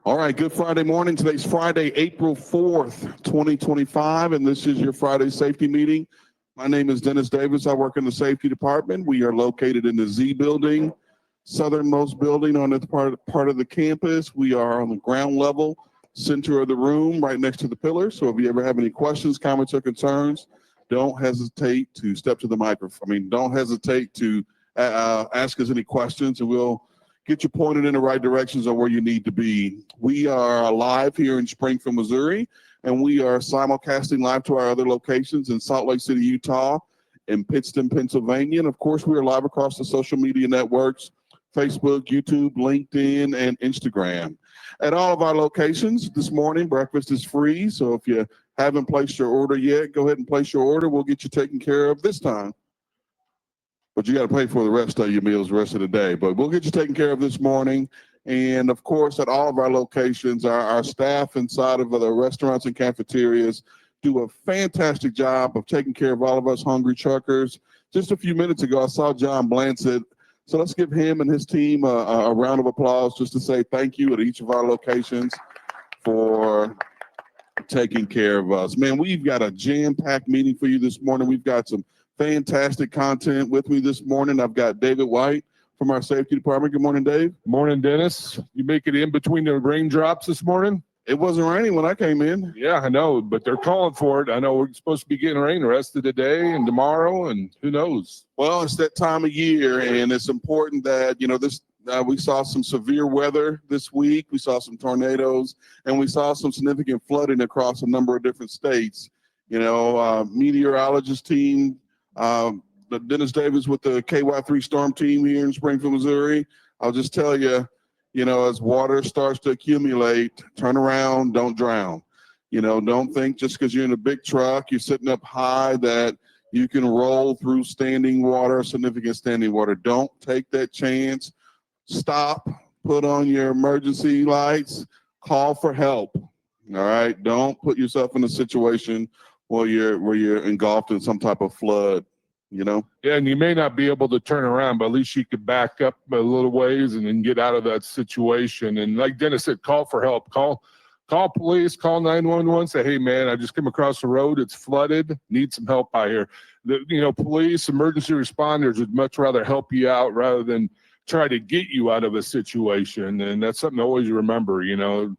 All right, good Friday morning. Today's Friday, April 4th, 2025, and this is your Friday safety meeting. My name is Dennis Davis. I work in the safety department. We are located in the Z building, southernmost building on this part of the campus. We are on the ground level, center of the room, right next to the pillars. So if you ever have any questions, comments, or concerns, don't hesitate to step to the microphone. Don't hesitate to ask us any questions, and we'll get you pointed in the right directions on where you need to be. We are live here in Springfield, Missouri, and we are simulcasting live to our other locations in Salt Lake City, Utah, and Pittston, Pennsylvania. And of course, we are live across the social media networks, Facebook, YouTube, LinkedIn, and Instagram. At all of our locations this morning, breakfast is free. So if you haven't placed your order yet, go ahead and place your order. We'll get you taken care of this time. But you got to pay for the rest of your meals the rest of the day. But we'll get you taken care of this morning. And of course, at all of our locations, our staff inside of the restaurants and cafeterias do a fantastic job of taking care of all of us hungry truckers. Just a few minutes ago, I saw John Blansett. So let's give him and his team a round of applause just to say thank you at each of our locations for taking care of us. Man, we've got a jam-packed meeting for you this morning. We've got some fantastic content with me this morning. I've got David White from our safety department. Good morning, Dave. Morning, Dennis. You make it in between the raindrops this morning? It wasn't raining when I came in. Yeah, I know, but they're calling for it. I know we're supposed to be getting rain the rest of the day and tomorrow, and who knows? Well, it's that time of year, and it's important that, we saw some severe weather this week. We saw some tornadoes, and we saw some significant flooding across a number of different states. Meteorologist team, Dennis Davis with the KY3 storm team here in Springfield, Missouri. I'll just tell you, as water starts to accumulate, turn around, don't drown. Don't think just because you're in a big truck, you're sitting up high, that you can roll through standing water, significant standing water. Don't take that chance. Stop, put on your emergency lights, call for help. All right. Don't put yourself in a situation where you're engulfed in some type of flood. Yeah, and you may not be able to turn around, but at least you could back up a little ways and then get out of that situation. And like Dennis said, call for help. Call police, call 911, say, hey, man, I just came across the road. It's flooded. Need some help out here. Police, emergency responders would much rather help you out rather than try to get you out of a situation. And that's something to always remember, a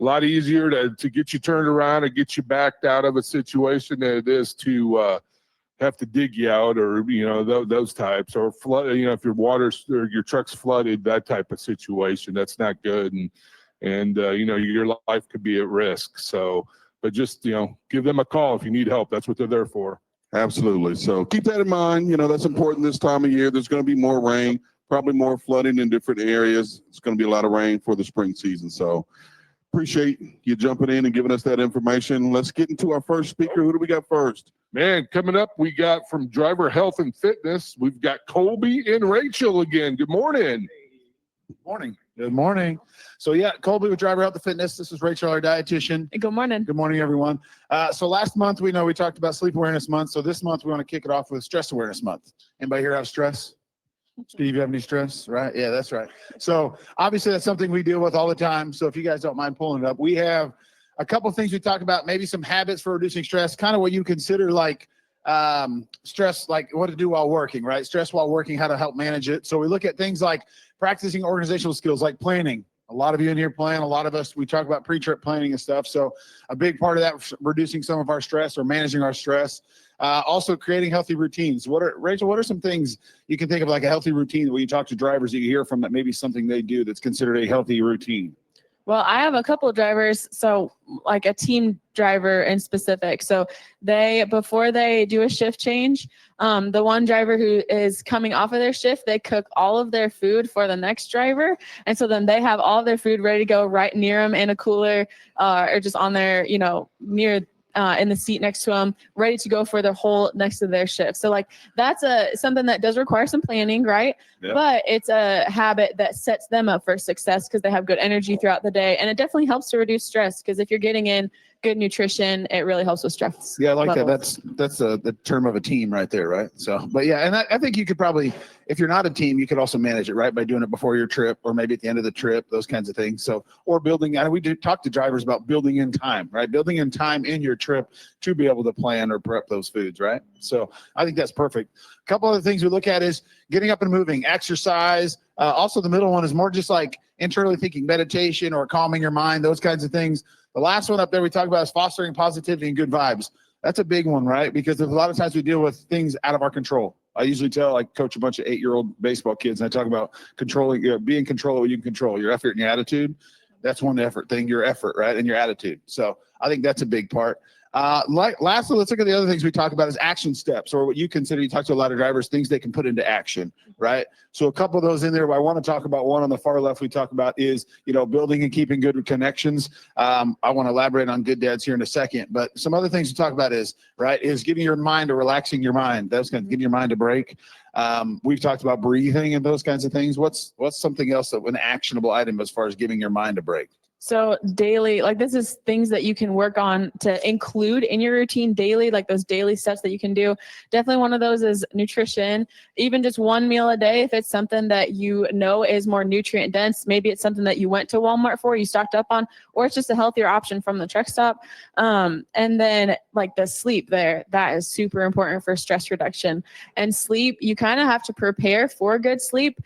lot easier to get you turned around and get you backed out of a situation than it is to have to dig you out, or those types, or flood. If your water's or your truck's flooded, that type of situation, that's not good, and your life could be at risk. So, but just give them a call if you need help. That's what they're there for. Absolutely. So keep that in mind. That's important this time of year. There's going to be more rain, probably more flooding in different areas. It's going to be a lot of rain for the spring season. So appreciate you jumping in and giving us that information. Let's get into our first speaker. Who do we got first? Man, coming up, we got from Driver Health and Fitness, we've got Colby and Rachel again. Good morning. Good morning. Good morning. So yeah, Colby with Driver Health and Fitness. This is Rachel, our dietitian. Good morning. Good morning, everyone. So last month, we talked about Sleep Awareness Month. So this month, we want to kick it off with Stress Awareness Month. Anybody here have stress? Steve, you have any stress? Right? Yeah, that's right. So obviously, that's something we deal with all the time. So if you guys don't mind pulling it up, we have a couple of things we talk about, maybe some habits for reducing stress, kind of what you consider like stress, like what to do while working, right? Stress while working, how to help manage it. So we look at things like practicing organizational skills, like planning. A lot of you in here plan. A lot of us, we talk about pre-trip planning and stuff. So a big part of that, reducing some of our stress or managing our stress. Also creating healthy routines. Rachel, what are some things you can think of like a healthy routine when you talk to drivers that you hear from that maybe something they do that's considered a healthy routine? Well, I have a couple of drivers, so like a team driver in specific. So before they do a shift change, the one driver who is coming off of their shift, they cook all of their food for the next driver. And so then they have all of their food ready to go right near them in a cooler or just on their, near in the seat next to them, ready to go for the whole next to their shift. So like that's something that does require some planning, right? Yeah. But it's a habit that sets them up for success because they have good energy throughout the day. And it definitely helps to reduce stress because if you're getting in good nutrition. It really helps with stress. Yeah, I like levels. that. That's the term of a team right there, right? So, but yeah, and I think you could probably, if you're not a team, you could also manage it, right, by doing it before your trip or maybe at the end of the trip, those kinds of things. So, or building. And we do talk to drivers about building in time, right? Building in time in your trip to be able to plan or prep those foods, right? So, I think that's perfect. A couple other things we look at is getting up and moving, exercise. Also, the middle one is more just like internally thinking, meditation or calming your mind, those kinds of things. The last one up there we talk about is fostering positivity and good vibes. That's a big one, right? Because there's a lot of times we deal with things out of our control. I usually coach a bunch of 8-year-old baseball kids, and I talk about controlling, being in control of what you can control, your effort and your attitude. That's one effort thing, your effort, right? And your attitude. So I think that's a big part. Lastly, let's look at the other things we talk about is action steps, or what you consider, you talk to a lot of drivers, things they can put into action, right? So a couple of those in there, but I want to talk about one on the far left we talk about is, building and keeping good connections. I want to elaborate on good dads here in a second, but some other things to talk about is giving your mind or relaxing your mind. That's going to give your mind a break. We've talked about breathing and those kinds of things. What's something else that an actionable item as far as giving your mind a break? So daily, like this is things that you can work on to include in your routine daily, like those daily steps that you can do. Definitely one of those is nutrition, even just one meal a day. If it's something that is more nutrient dense, maybe it's something that you went to Walmart for, you stocked up on, or it's just a healthier option from the truck stop. And then like the sleep there, that is super important for stress reduction. And sleep, you kind of have to prepare for good sleep.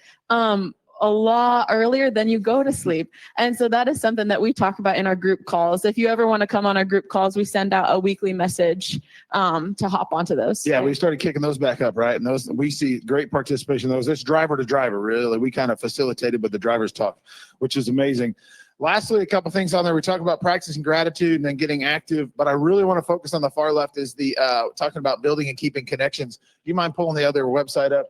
A lot earlier than you go to sleep. And so that is something that we talk about in our group calls. If you ever want to come on our group calls, we send out a weekly message to hop onto those. Yeah, we started kicking those back up, right? And those, we see great participation in those. It's driver to driver, really. We kind of facilitated, but the drivers talk, which is amazing. Lastly, a couple things on there. We talk about practicing gratitude and then getting active, but I really want to focus on the far left is the talking about building and keeping connections. Do you mind pulling the other website up?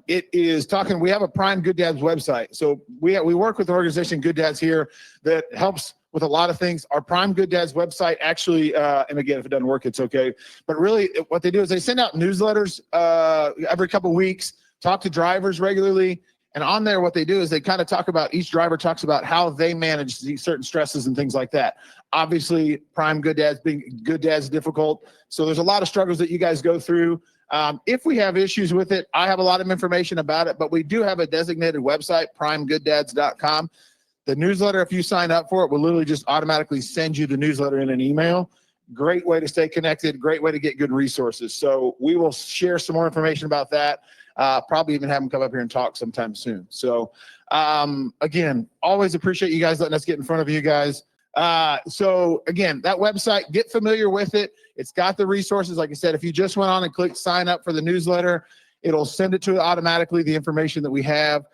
It is talking, we have a Prime Good Dads website. So we work with the organization Good Dads here that helps with a lot of things. Our Prime Good Dads website actually, and again, if it doesn't work, it's okay. But really what they do is they send out newsletters every couple of weeks, talk to drivers regularly. And on there, what they do is they kind of talk about, each driver talks about how they manage these certain stresses and things like that. Obviously, Prime Good Dads being Good Dads difficult. So there's a lot of struggles that you guys go through. If we have issues with it, I have a lot of information about it, but we do have a designated website, primegoodddads.com. The newsletter, if you sign up for it, will literally just automatically send you the newsletter in an email. Great way to stay connected, great way to get good resources. So we will share some more information about that. Probably even have them come up here and talk sometime soon. So again, always appreciate you guys letting us get in front of you guys. So again, that website, get familiar with it. It's got the resources. Like I said, if you just went on and clicked sign up for the newsletter, it'll send it to you automatically, the information that we have.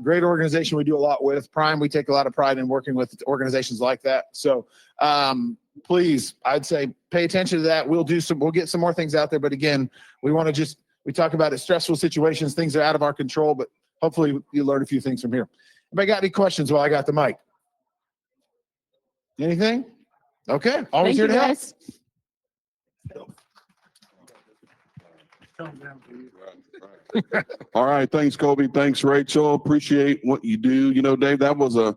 Great organization we do a lot with. Prime, we take a lot of pride in working with organizations like that. So please, I'd say pay attention to that. We'll get some more things out there. But again, we talk about it, stressful situations, things are out of our control, but hopefully you learn a few things from here. Anybody got any questions while I got the mic? Anything? Okay. Always here to help. Guys. All right. Thanks, Kobe. Thanks, Rachel. Appreciate what you do. Dave, that was a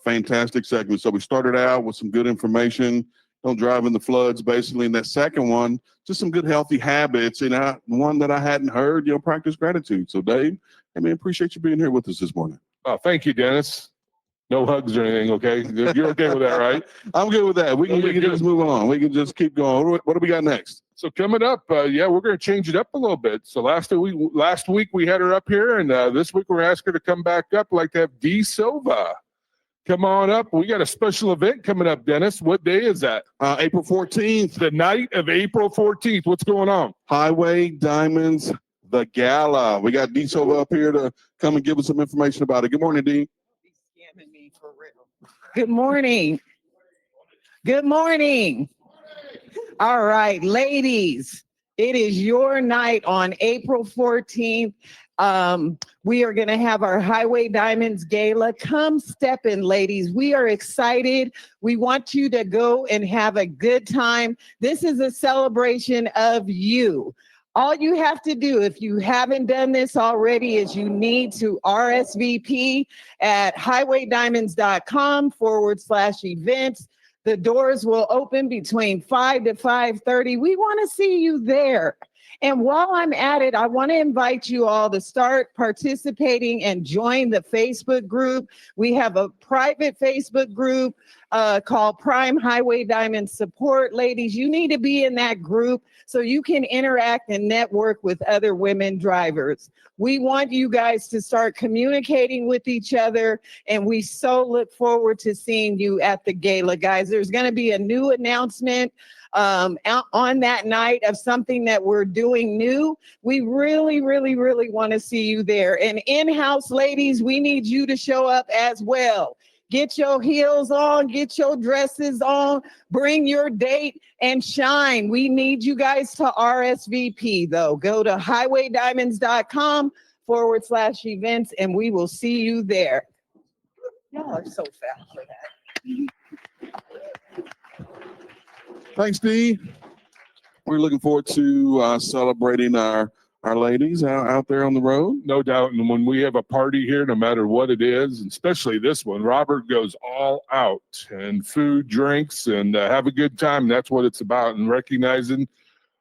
fantastic segment. So we started out with some good information. Don't drive in the floods, basically. And that second one, just some good, healthy habits. And one that I hadn't heard, practice gratitude. So, Dave, appreciate you being here with us this morning. Oh, thank you, Dennis. No hugs or anything, okay? You're okay with that, right? I'm good with that. We can just move on. We can just keep going. What do we got next? So coming up, we're going to change it up a little bit. So last week we had her up here, and this week we're asking her to come back up. I'd like to have Dee Sova come on up. We got a special event coming up, Dennis. What day is that? April 14th. The night of April 14th. What's going on? Highway Diamonds, the Gala. We got Dee Sova up here to come and give us some information about it. Good morning, Dee. Me for real. Good morning. Good morning. All right, ladies, it is your night on April 14th. We are going to have our Highway Diamonds Gala. Come step in, ladies. We are excited. We want you to go and have a good time. This is a celebration of you. All you have to do, if you haven't done this already, is you need to RSVP at highwaydiamonds.com/events. The doors will open between 5 to 5:30. We want to see you there. And while I'm at it, I want to invite you all to start participating and join the Facebook group. We have a private Facebook group called Prime Highway Diamond Support. Ladies, you need to be in that group so you can interact and network with other women drivers. We want you guys to start communicating with each other, and we so look forward to seeing you at the gala, guys. There's going to be a new announcement on that night of something that we're doing new. We really, really, really want to see you there. And in-house ladies, we need you to show up as well. Get your heels on, get your dresses on, bring your date and shine. We need you guys to RSVP though. Go to highwaydiamonds.com/events and we will see you there. Y'all are so fast for that. Thanks, Dee. We're looking forward to celebrating our ladies out there on the road. No doubt. And when we have a party here, no matter what it is, and especially this one, Robert goes all out and food, drinks, and have a good time. That's what it's about. And recognizing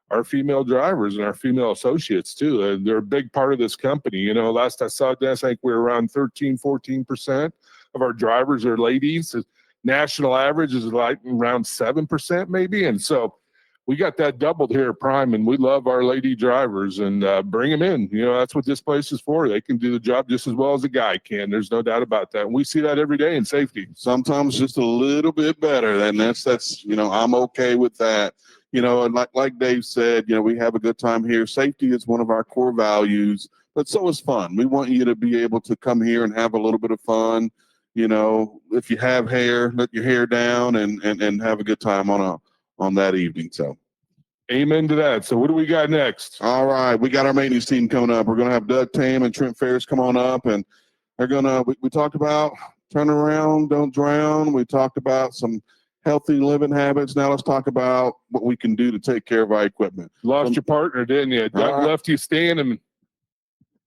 our female drivers and our female associates too. They're a big part of this company. You know, last I saw this, I think we're around 13-14% of our drivers are ladies. The national average is like around 7% maybe. And so we got that doubled here at Prime, and we love our lady drivers and bring them in. You know, that's what this place is for. They can do the job just as well as a guy can. There's no doubt about that. And we see that every day in safety. Sometimes just a little bit better. And that's, you know, I'm okay with that. You know, and like Dave said, you know, we have a good time here. Safety is one of our core values, but so is fun. We want you to be able to come here and have a little bit of fun. You know, if you have hair, let your hair down and have a good time on that evening. So amen to that. So what do we got next? all right, we got our maintenance team coming up. We're gonna have Doug Tam and Trent Ferris come on up, and they're gonna we talked about turn around, don't drown. We talked about some healthy living habits. Now let's talk about what we can do to take care of our equipment. Lost your partner, didn't you? Doug left you standing.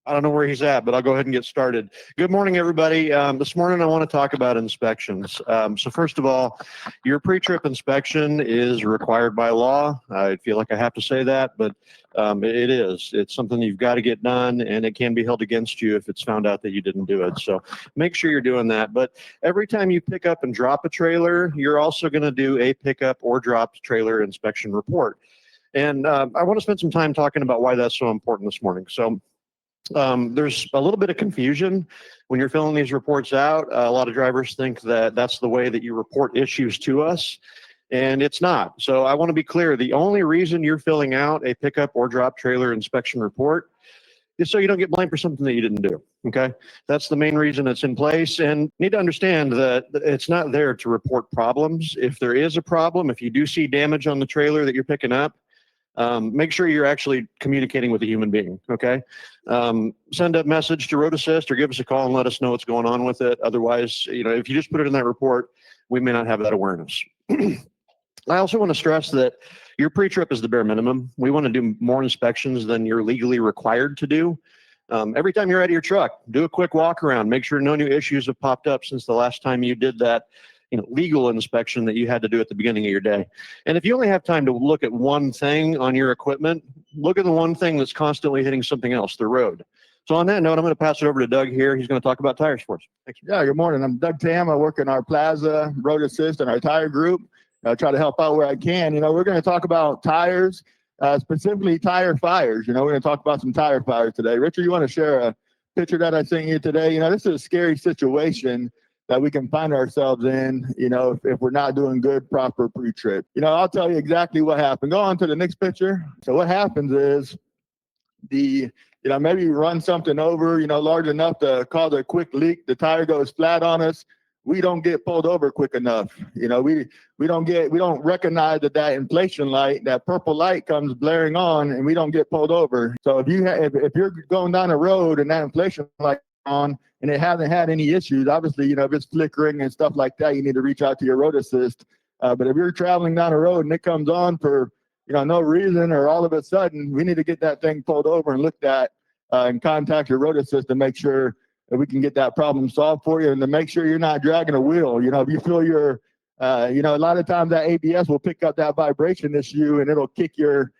I don't know where he's at, but I'll go ahead and get started. Good morning, everybody. This morning I want to talk about inspections. So first of all, your pre-trip inspection is required by law. I feel like I have to say that, but it is. It's something you've got to get done, and it can be held against you if it's found out that you didn't do it. So make sure you're doing that. But every time you pick up and drop a trailer, you're also going to do a pickup or drop trailer inspection report. And I want to spend some time talking about why that's so important this morning. So there's a little bit of confusion when you're filling these reports out. A lot of drivers think that that's the way that you report issues to us, and it's not. So I want to be clear. The only reason you're filling out a pickup or drop trailer inspection report is so you don't get blamed for something that you didn't do. Okay. That's the main reason it's in place. And you need to understand that it's not there to report problems. If there is a problem, if you do see damage on the trailer that you're picking up, make sure you're actually communicating with a human being, okay? Send a message to Road Assist or give us a call and let us know what's going on with it. Otherwise, you know, if you just put it in that report, we may not have that awareness. I also want to stress that your pre-trip is the bare minimum. We want to do more inspections than you're legally required to do. Every time you're out of your truck, do a quick walk around. Make sure no new issues have popped up since the last time you did that, you know, legal inspection that you had to do at the beginning of your day. And if you only have time to look at one thing on your equipment, look at the one thing that's constantly hitting something else, the road. So on that note, I'm going to pass it over to Doug here. He's going to talk about tires for us. Thanks. Yeah, good morning. I'm Doug Tam. I work in our Plaza, Road Assist, and our tire group. I try to help out where I can. You know, we're going to talk about tires, specifically tire fires. You know, we're going to talk about some tire fires today. Richard, you want to share a picture that I sent you today? You know, this is a scary situation that we can find ourselves in, you know, if we're not doing good, proper pre-trip. You know, I'll tell you exactly what happened. Go on to the next picture. So what happens is you know, maybe you run something over, you know, large enough to cause a quick leak. The tire goes flat on us. We don't get pulled over quick enough. You know, we don't recognize that inflation light, that purple light comes blaring on, and we don't get pulled over. So if you're going down the road and that inflation light on and it hasn't had any issues, obviously, you know, if it's flickering and stuff like that, you need to reach out to your Road Assist. But if you're traveling down the road and it comes on for, you know, no reason, or all of a sudden, we need to get that thing pulled over and looked at and contact your Road Assist to make sure that we can get that problem solved for you, and to make sure you're not dragging a wheel. You know, if you feel your You know, a lot of times that ABS will pick up that vibration issue and it'll kick your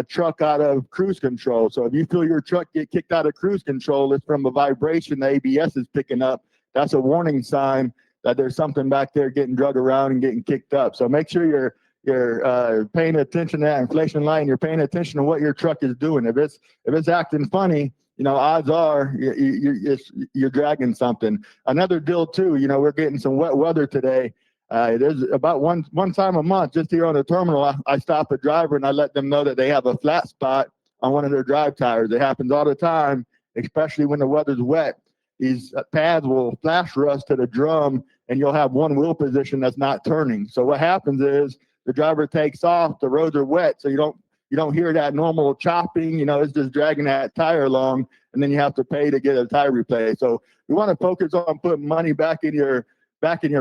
truck out of cruise control. So if you feel your truck get kicked out of cruise control, it's from a vibration the ABS is picking up. That's a warning sign that there's something back there getting drug around and getting kicked up. So make sure you're paying attention to that inflation light and you're paying attention to what your truck is doing. If it's acting funny, you know, odds are you're dragging something. Another deal too, you know, we're getting some wet weather today. There's about one time a month just here on the terminal, I stop a driver and I let them know that they have a flat spot on one of their drive tires. It happens all the time, especially when the weather's wet. These pads will flash rust to the drum and you'll have one wheel position that's not turning. So what happens is the driver takes off, the roads are wet, so you don't hear that normal chopping, you know, it's just dragging that tire along, and then you have to pay to get a tire replaced. So we want to focus on putting money back in your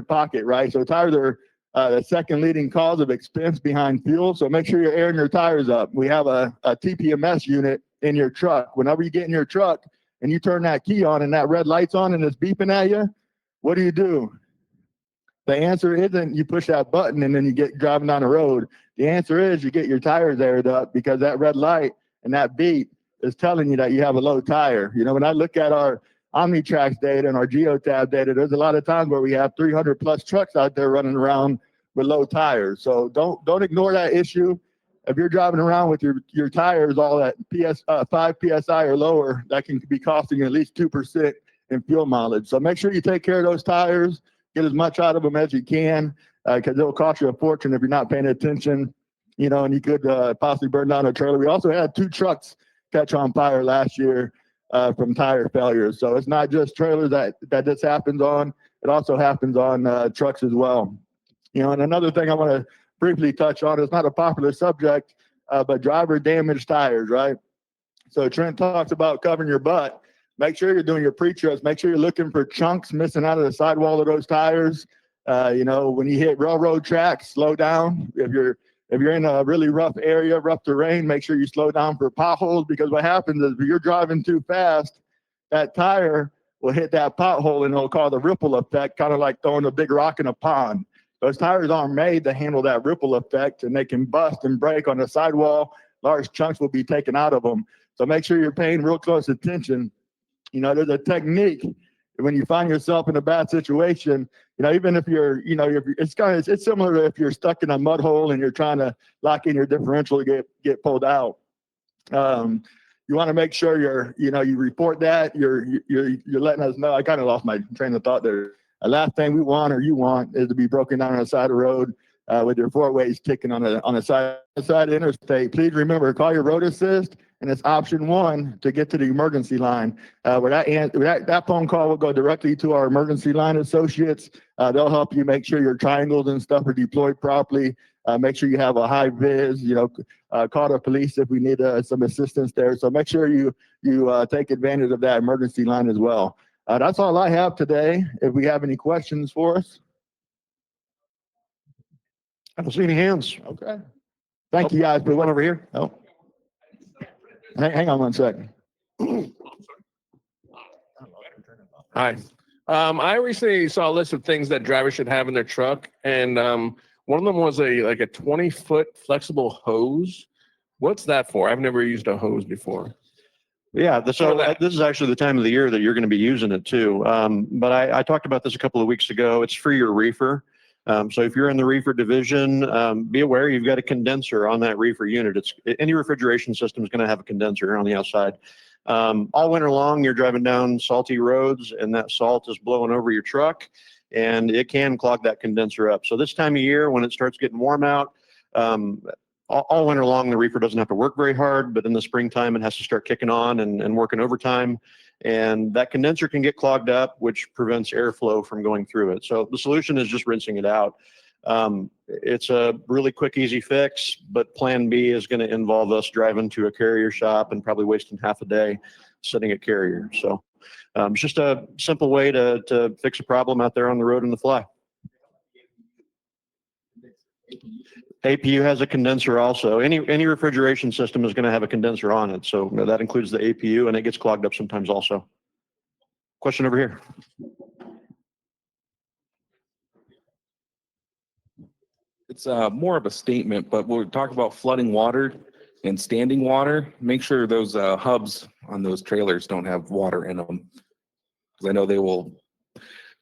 pocket, right? So tires are the second leading cause of expense behind fuel. So make sure you're airing your tires up. We have a TPMS unit in your truck. Whenever you get in your truck and you turn that key on and that red light's on and it's beeping at you, what do? The answer isn't you push that button and then you get driving down the road. The answer is you get your tires aired up because that red light and that beep is telling you that you have a low tire. You know, when I look at our OmniTrax data and our Geotab data, there's a lot of times where we have 300 plus trucks out there running around with low tires. So don't ignore that issue. If you're driving around with your tires all at 5 PSI or lower, that can be costing you at least 2% in fuel mileage. So make sure you take care of those tires, get as much out of them as you can, because it'll cost you a fortune if you're not paying attention, you know, and you could possibly burn down a trailer. We also had 2 trucks catch on fire last year from tire failures. So it's not just trailers that this happens on, it also happens on trucks as well. You know, and another thing I want to briefly touch on, it's not a popular subject, but driver damaged tires, right? So Trent talks about covering your butt. Make sure you're doing your pre-trips. Make sure you're looking for chunks missing out of the sidewall of those tires. You know, when you hit railroad tracks, slow down. If you're in a really rough area, rough terrain, make sure you slow down for potholes, because what happens is if you're driving too fast, that tire will hit that pothole and it'll cause a ripple effect, kind of like throwing a big rock in a pond. Those tires aren't made to handle that ripple effect, and they can bust and break on the sidewall. Large chunks will be taken out of them. So make sure you're paying real close attention. You know, there's a technique when you find yourself in a bad situation. You know, even if you're, you know, it's similar to if you're stuck in a mud hole and you're trying to lock in your differential to get pulled out. You want to make sure you report that. You're letting us know. I kind of lost my train of thought there. The last thing we want or you want is to be broken down on the side of the road with your 4-ways ticking on the side of the interstate. Please remember, call your road assist, and it's option 1 to get to the emergency line. Where that phone call will go directly to our emergency line associates. They'll help you make sure your triangles and stuff are deployed properly. Make sure you have a high vis. You know, call the police if we need some assistance there. So make sure you take advantage of that emergency line as well. That's all I have today. If we have any questions for us. I don't see any hands. Okay. Thank you guys. One over here. Oh, Hang on one second. Hi. I recently saw a list of things that drivers should have in their truck, and one of them was a 20-foot flexible hose. What's that for? I've never used a hose before. yeah. This is actually the time of the year that you're going to be using it too. But I talked about this a couple of weeks ago. It's for your reefer. So if you're in the reefer division, be aware you've got a condenser on that reefer unit. Any refrigeration system is going to have a condenser on the outside. All winter long, you're driving down salty roads and that salt is blowing over your truck and it can clog that condenser up. So this time of year, when it starts getting warm out, all winter long, the reefer doesn't have to work very hard, but in the springtime, it has to start kicking on and working overtime. And that condenser can get clogged up, which prevents airflow from going through it. So the solution is just rinsing it out. It's a really quick, easy fix, but plan B is going to involve us driving to a carrier shop and probably wasting half a day sitting at carrier. So it's just a simple way to fix a problem out there on the road in the fly. APU has a condenser also. Any refrigeration system is going to have a condenser on it. So that includes the APU, and it gets clogged up sometimes also. Question over here. It's more of a statement, but we're talking about flooding water and standing water. Make sure those hubs on those trailers don't have water in them, because I know they will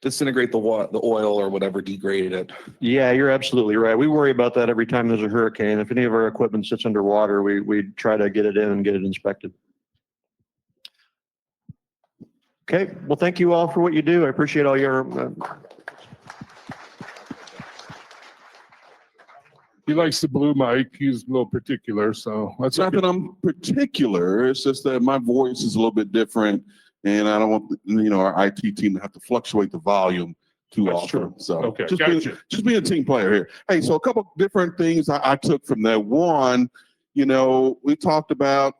disintegrate the oil or whatever, degrade it. Yeah, you're absolutely right. We worry about that every time there's a hurricane. If any of our equipment sits underwater, we try to get it in and get it inspected. Okay, well, thank you all for what you do. I appreciate all your. He likes the blue mic. He's a little particular, so that's It's not okay. that I'm particular. It's just that my voice is a little bit different, and I don't want our IT team to have to fluctuate the volume too That's often. true. So Okay, just gotcha. being a team player here. Hey, so a couple different things I took from that. One, we talked about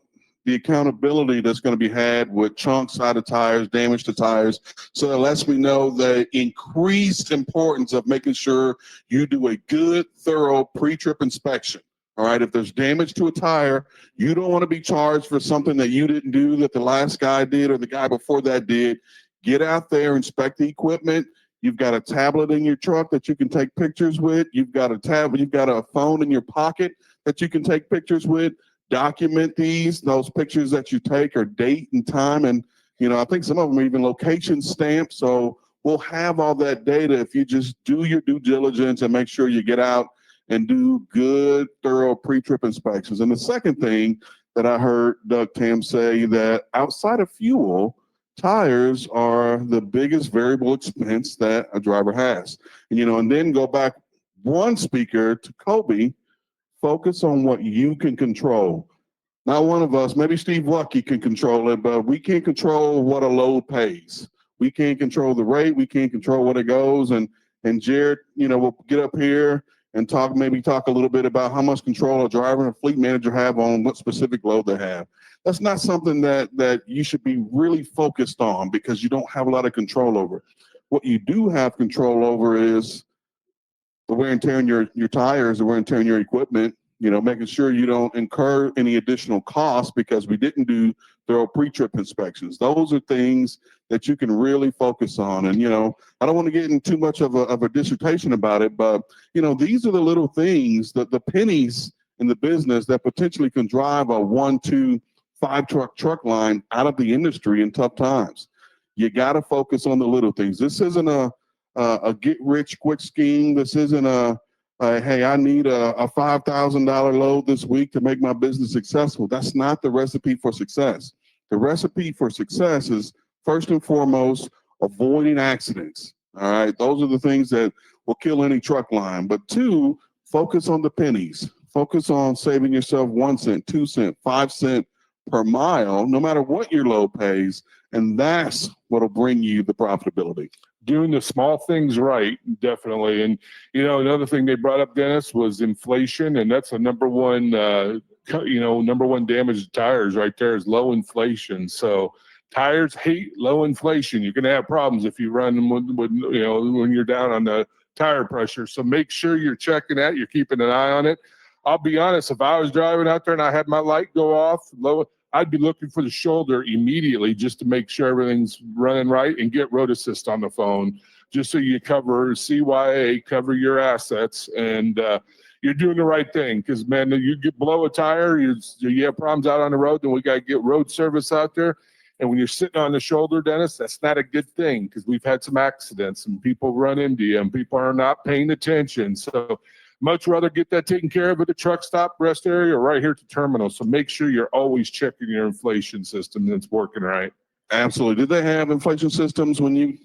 the accountability that's going to be had with chunks out of tires, damage to tires. So it lets me know the increased importance of making sure you do a good, thorough pre-trip inspection. All right, if there's damage to a tire, you don't want to be charged for something that you didn't do, that the last guy did or the guy before that did. Get out there, inspect the equipment. You've got a tablet in your truck that you can take pictures with. You've got a phone in your pocket that you can take pictures with. Document those pictures that you take are date and time. And, I think some of them are even location stamped. So we'll have all that data if you just do your due diligence and make sure you get out and do good, thorough pre-trip inspections. And the second thing that I heard Doug Tam say, that outside of fuel, tires are the biggest variable expense that a driver has. And then go back one speaker to Kobe, focus on what you can control. Not one of us, maybe Steve Wutke can control it, but we can't control what a load pays. We can't control the rate. We can't control what it goes. And Jared, will get up here and talk a little bit about how much control a driver and a fleet manager have on what specific load they have. That's not something that you should be really focused on, because you don't have a lot of control over it. What you do have control over is the wear and tear in your tires, the wear and tear in your equipment, making sure you don't incur any additional costs because we didn't do thorough pre-trip inspections. Those are things that you can really focus on. And, I don't want to get into too much of a dissertation about it, but, these are the little things, the pennies in the business that potentially can drive a 1, 2, 5 truck line out of the industry in tough times. You got to focus on the little things. This isn't a get rich quick scheme. This isn't hey, I need a $5,000 load this week to make my business successful. That's not the recipe for success. The recipe for success is, first and foremost, avoiding accidents. All right, those are the things that will kill any truck line. But 2, focus on the pennies. Focus on saving yourself 1 cent, 2 cent, 5 cent per mile, no matter what your load pays, and that's what'll bring you the profitability. Doing the small things right, definitely. And another thing they brought up, Dennis, was inflation, and that's a number one damage to tires right there is low inflation. So tires hate low inflation. You're going to have problems if you run them when you're down on the tire pressure. So make sure you're checking that, you're keeping an eye on it. I'll be honest, if I was driving out there and I had my light go off low, I'd be looking for the shoulder immediately just to make sure everything's running right, and get road assist on the phone just so you cover CYA, cover your assets, and you're doing the right thing. Because, man, you blow a tire, you have problems out on the road, then we got to get road service out there. And when you're sitting on the shoulder, Dennis, that's not a good thing, because we've had some accidents and people run into you and people are not paying attention. So much rather get that taken care of at the truck stop rest area or right here at the terminal. So make sure you're always checking your inflation system that's working right. Absolutely. Did they have inflation systems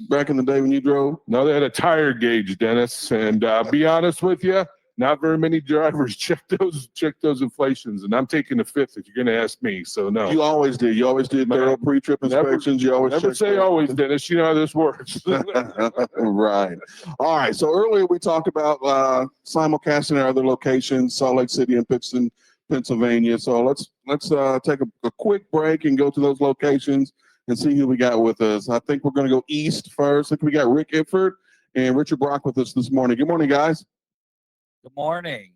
back in the day when you drove? No, they had a tire gauge, Dennis. And be honest with you, not very many drivers check those inflations. And I'm taking the fifth if you're going to ask me. So no. You always did. You always did thorough pre-trip inspections. You always never say always, Dennis. You know how this works. Right. All right. So earlier we talked about simulcasting at other locations, Salt Lake City and Pittston, Pennsylvania. So let's take a quick break and go to those locations and see who we got with us. I think we're going to go east first. I think we got Rick Iford and Richard Brock with us this morning. Good morning, guys. Good morning.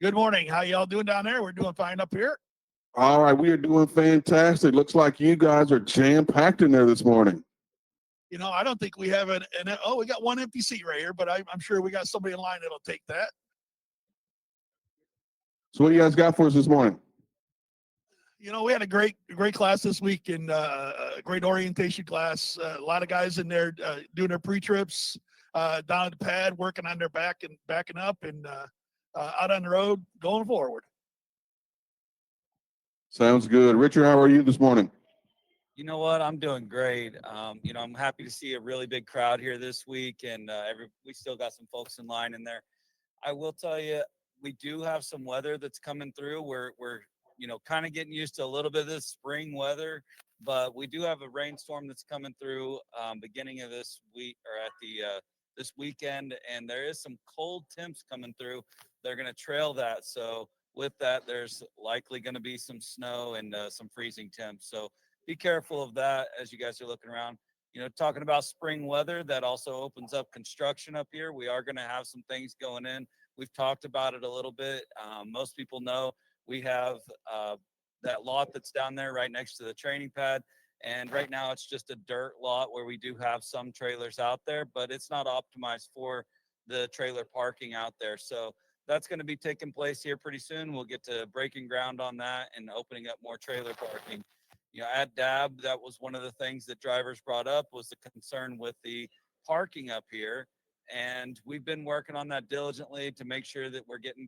Good morning. How y'all doing down there? We're doing fine up here. All right, we are doing fantastic. Looks like you guys are jam-packed in there this morning. I don't think we have we got one empty seat right here, but I'm sure we got somebody in line that'll take that. So what you guys got for us this morning? You know, we had a great class this week and a great orientation class. A lot of guys in there doing their pre-trips down at the pad, working on their back and backing up and out on the road, going forward. Sounds good. Richard, how are you this morning? You know what? I'm doing great. I'm happy to see a really big crowd here this week, and we still got some folks in line in there. I will tell you, we do have some weather that's coming through. We're kind of getting used to a little bit of this spring weather, but we do have a rainstorm that's coming through beginning of this week or at the this weekend, and there is some cold temps coming through. They're going to trail that. So with that, there's likely going to be some snow and some freezing temps. So be careful of that as you guys are looking around. Talking about spring weather, that also opens up construction up here. We are going to have some things going in. We've talked about it a little bit. Most people know we have that lot that's down there right next to the training pad. And right now it's just a dirt lot where we do have some trailers out there, but it's not optimized for the trailer parking out there. So that's going to be taking place here pretty soon. We'll get to breaking ground on that and opening up more trailer parking. At DAB, that was one of the things that drivers brought up was the concern with the parking up here. And we've been working on that diligently to make sure that we're getting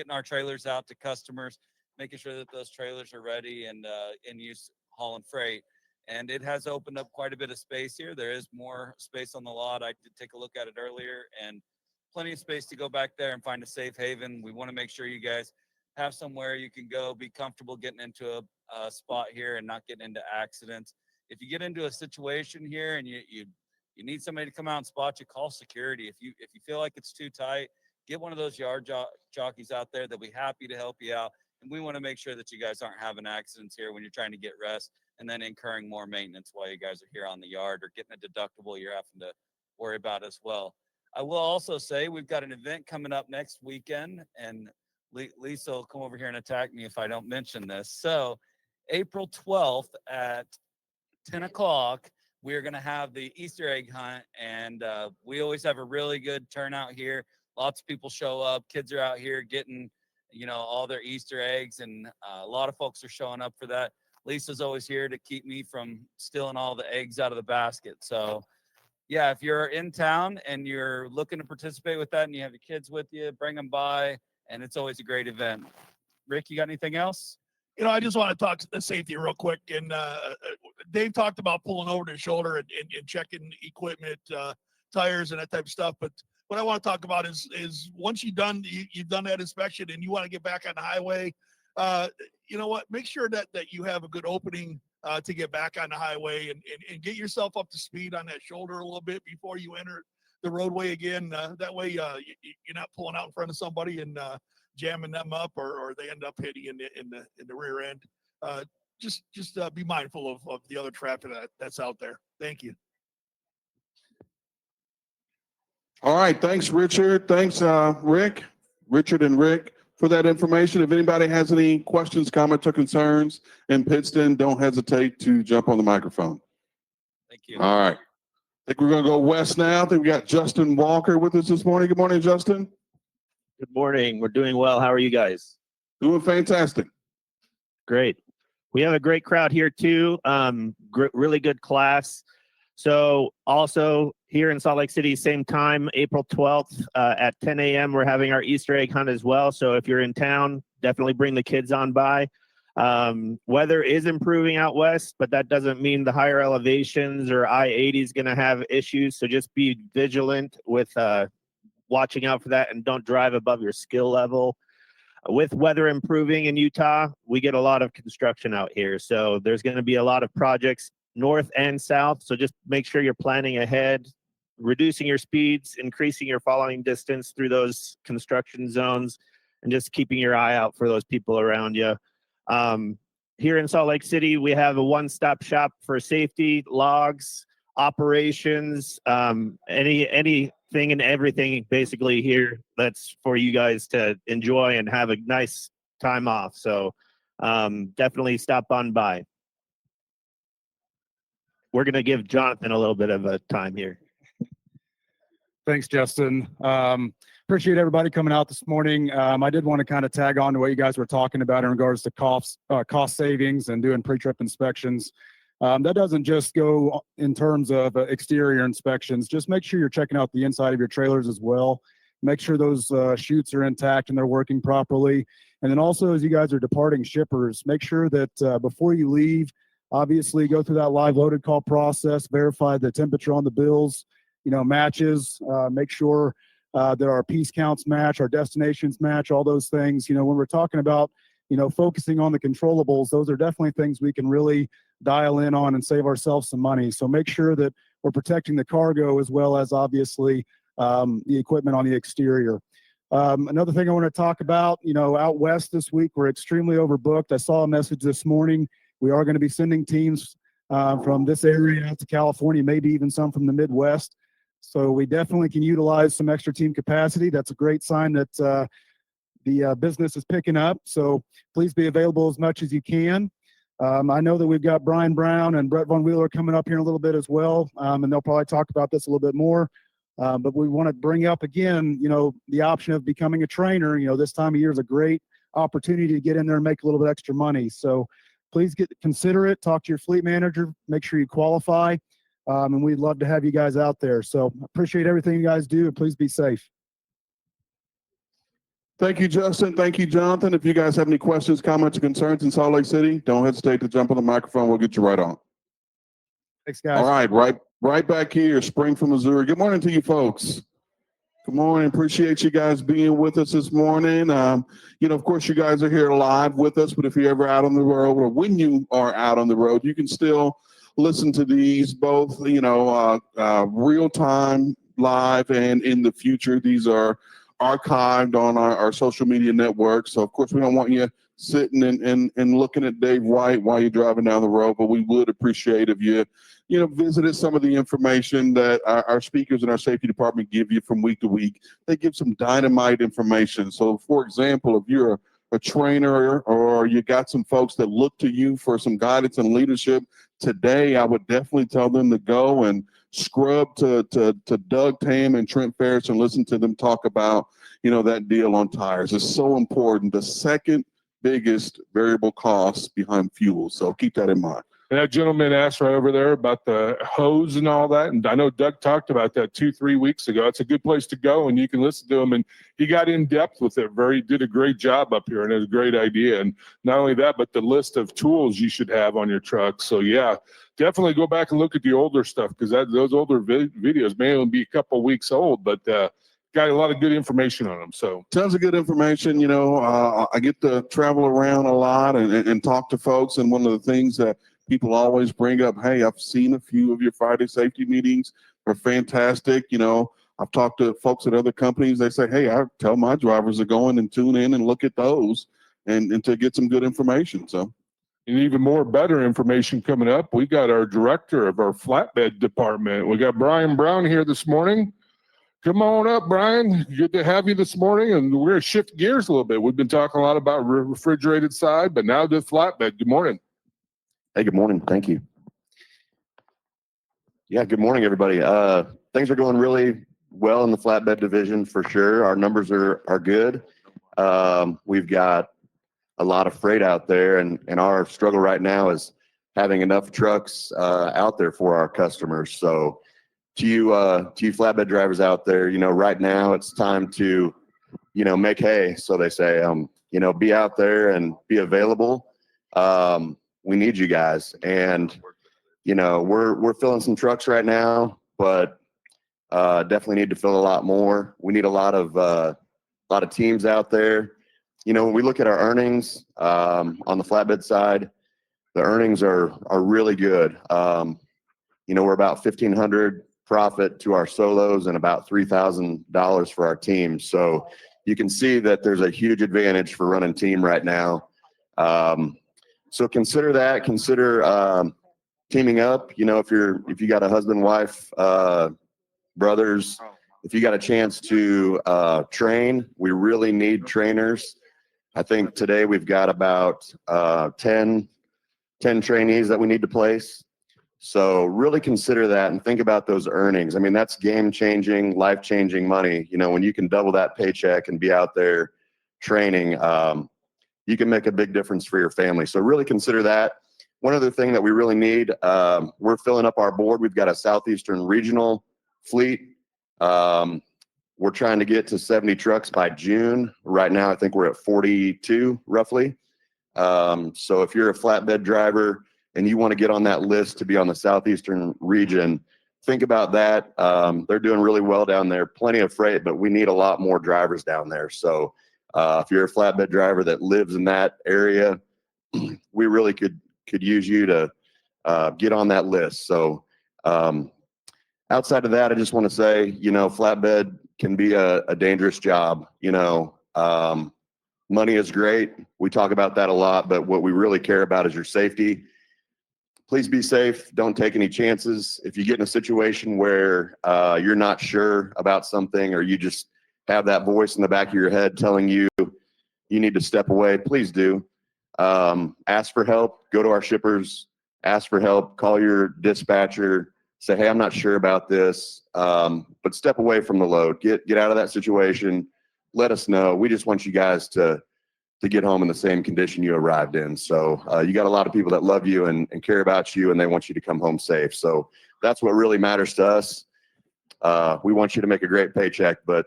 our trailers out to customers, making sure that those trailers are ready and in use hauling freight. And it has opened up quite a bit of space here. There is more space on the lot. I did take a look at it earlier, and plenty of space to go back there and find a safe haven. We want to make sure you guys have somewhere you can go, be comfortable getting into a spot here and not getting into accidents. If you get into a situation here and you need somebody to come out and spot you, call security. If you feel like it's too tight, get one of those yard jockeys out there. They'll be happy to help you out. And we want to make sure that you guys aren't having accidents here when you're trying to get rest and then incurring more maintenance while you guys are here on the yard or getting a deductible you're having to worry about as well. I will also say we've got an event coming up next weekend, and Lisa will come over here and attack me if I don't mention this. So April 12th at 10 o'clock, we're going to have the Easter egg hunt, and we always have a really good turnout here. Lots of people show up. Kids are out here getting, all their Easter eggs, and a lot of folks are showing up for that. Lisa's always here to keep me from stealing all the eggs out of the basket. So yeah, if you're in town and you're looking to participate with that and you have your kids with you, bring them by, and it's always a great event. Rick, you got anything else? I just want to talk safety real quick. And Dave talked about pulling over the shoulder and checking equipment, tires, and that type of stuff. But what I want to talk about is once you've done that inspection and you want to get back on the highway, you know what? Make sure that you have a good opening to get back on the highway and get yourself up to speed on that shoulder a little bit before you enter the roadway again. That way, you're not pulling out in front of somebody and jamming them up, or they end up hitting in the rear end. Just be mindful of the other traffic that's out there. Thank you. All right. Thanks, Richard. Thanks, Richard and Rick, for that information. If anybody has any questions, comments, or concerns in Pittston, don't hesitate to jump on the microphone. Thank you. All right. I think we're going to go west now. I think we got Justin Walker with us this morning. Good morning, Justin. Good morning. We're doing well. How are you guys? Doing fantastic. Great. We have a great crowd here too. Really good class. So also here in Salt Lake City, same time, April 12th at 10 a.m. We're having our Easter egg hunt as well. So if you're in town, definitely bring the kids on by. Weather is improving out west, but that doesn't mean the higher elevations or I-80 is going to have issues. So just be vigilant with watching out for that, and don't drive above your skill level. With weather improving in Utah, we get a lot of construction out here. So there's going to be a lot of projects north and south. So just make sure you're planning ahead, reducing your speeds, increasing your following distance through those construction zones, and just keeping your eye out for those people around you. Here in Salt Lake City, we have a one-stop shop for safety, logs, operations, anything and everything basically here that's for you guys to enjoy and have a nice time off. So definitely stop on by. We're going to give Jonathan a little bit of a time here. Thanks, Justin. Appreciate everybody coming out this morning. I did want to kind of tag on to what you guys were talking about in regards to cost savings and doing pre-trip inspections. That doesn't just go in terms of exterior inspections. Just make sure you're checking out the inside of your trailers as well. Make sure those chutes are intact and they're working properly. And then also, as you guys are departing shippers, make sure that before you leave, obviously go through that live loaded call process, verify the temperature on the bills, matches, make sure that our piece counts match, our destinations match, all those things. When we're talking about, focusing on the controllables, those are definitely things we can really dial in on and save ourselves some money. So make sure that we're protecting the cargo as well as obviously the equipment on the exterior. Another thing I want to talk about, out west this week, we're extremely overbooked. I saw a message this morning. We are going to be sending teams from this area out to California, maybe even some from the Midwest. So we definitely can utilize some extra team capacity. That's a great sign that the business is picking up. So please be available as much as you can. I know that we've got Brian Brown and Brett Von Wheeler coming up here in a little bit as well, and they'll probably talk about this a little bit more. But we want to bring up again, the option of becoming a trainer. This time of year is a great opportunity to get in there and make a little bit extra money. So please consider it. Talk to your fleet manager. Make sure you qualify. And we'd love to have you guys out there. So appreciate everything you guys do, and please be safe. Thank you, Justin. Thank you, Jonathan. If you guys have any questions, comments, or concerns in Salt Lake City, don't hesitate to jump on the microphone. We'll get you right on. Thanks, guys. All right back here, Spring from Missouri. Good morning to you folks. Good morning. Appreciate you guys being with us this morning. Of course, you guys are here live with us, but if you're ever out on the road, or when you are out on the road, you can still listen to these both, real time, live, and in the future. These are archived on our social media networks. So, of course, we don't want you sitting and looking at Dave White while you're driving down the road, but we would appreciate if you visited some of the information that our speakers in our safety department give you from week to week. They give some dynamite information. So, for example, if you're a trainer or you got some folks that look to you for some guidance and leadership, today I would definitely tell them to go and scrub to Doug Tam and Trent Ferris and listen to them talk about, that deal on tires. It's so important. The second biggest variable cost behind fuel. So keep that in mind. And that gentleman asked right over there about the hose and all that. And I know Doug talked about that 2-3 weeks ago. It's a good place to go, and you can listen to him. And he got in depth with it. Did a great job up here, and it was a great idea. And not only that, but the list of tools you should have on your truck. So yeah, definitely go back and look at the older stuff, because those older videos may only be a couple weeks old, but got a lot of good information on them. So tons of good information. I get to travel around a lot and talk to folks. And one of the things that people always bring up, hey, I've seen a few of your Friday safety meetings. They're fantastic. I've talked to folks at other companies. They say, hey, I tell my drivers to go in and tune in and look at those and to get some good information. So, and even more better information coming up. We got our director of our flatbed department. We got Brian Brown here this morning. Come on up, Brian. Good to have you this morning. And we're going to shift gears a little bit. We've been talking a lot about refrigerated side, but now the flatbed. Good morning. Hey, good morning. Thank you. Yeah, good morning, everybody. Things are going really well in the flatbed division for sure. Our numbers are good. We've got a lot of freight out there, and our struggle right now is having enough trucks out there for our customers. So to you flatbed drivers out there, right now it's time to, make hay, so they say, be out there and be available. We need you guys, and we're filling some trucks right now, but definitely need to fill a lot more. We need a lot of teams out there. When we look at our earnings on the flatbed side, the earnings are really good. We're about $1,500 profit to our solos and about $3,000 for our teams. So you can see that there's a huge advantage for running team right now. So consider that. Consider teaming up. If you got a husband, wife, brothers, if you got a chance to train, we really need trainers. I think today we've got about 10 trainees that we need to place. So really consider that and think about those earnings. I mean, that's game-changing, life-changing money. You know, when you can double that paycheck and be out there training, you can make a big difference for your family. So really consider that. One other thing that we really need, we're filling up our board. We've got a Southeastern regional fleet. We're trying to get to 70 trucks by June. Right now, I think we're at 42 roughly. So if you're a flatbed driver and you want to get on that list to be on the Southeastern region, think about that. They're doing really well down there, plenty of freight, but we need a lot more drivers down there. So if you're a flatbed driver that lives in that area, we really could use you to get on that list. So outside of that, I just want to say, you know, flatbed can be a dangerous job. You know, money is great. We talk about that a lot, but what we really care about is your safety. Please be safe. Don't take any chances. If you get in a situation where you're not sure about something, or you just have that voice in the back of your head telling you you need to step away, please do. Ask for help. Go to our shippers. Ask for help. Call your dispatcher. Say, hey, I'm not sure about this, but step away from the load. Get out of that situation. Let us know. We just want you guys to get home in the same condition you arrived in. So you got a lot of people that love you and care about you, and they want you to come home safe. So that's what really matters to us. We want you to make a great paycheck, but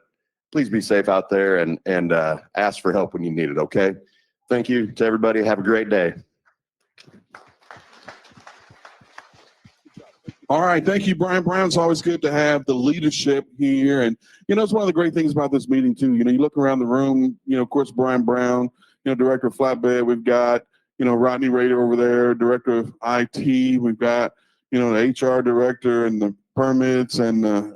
please be safe out there and ask for help when you need it, okay? Thank you to everybody. Have a great day. All right. Thank you, Brian Brown. It's always good to have the leadership here. And, you know, it's one of the great things about this meeting, too. You know, you look around the room, you know, of course, Brian Brown, you know, director of Flatbed. We've got, you know, Rodney Rader over there, director of IT. We've got, you know, the HR director and the permits and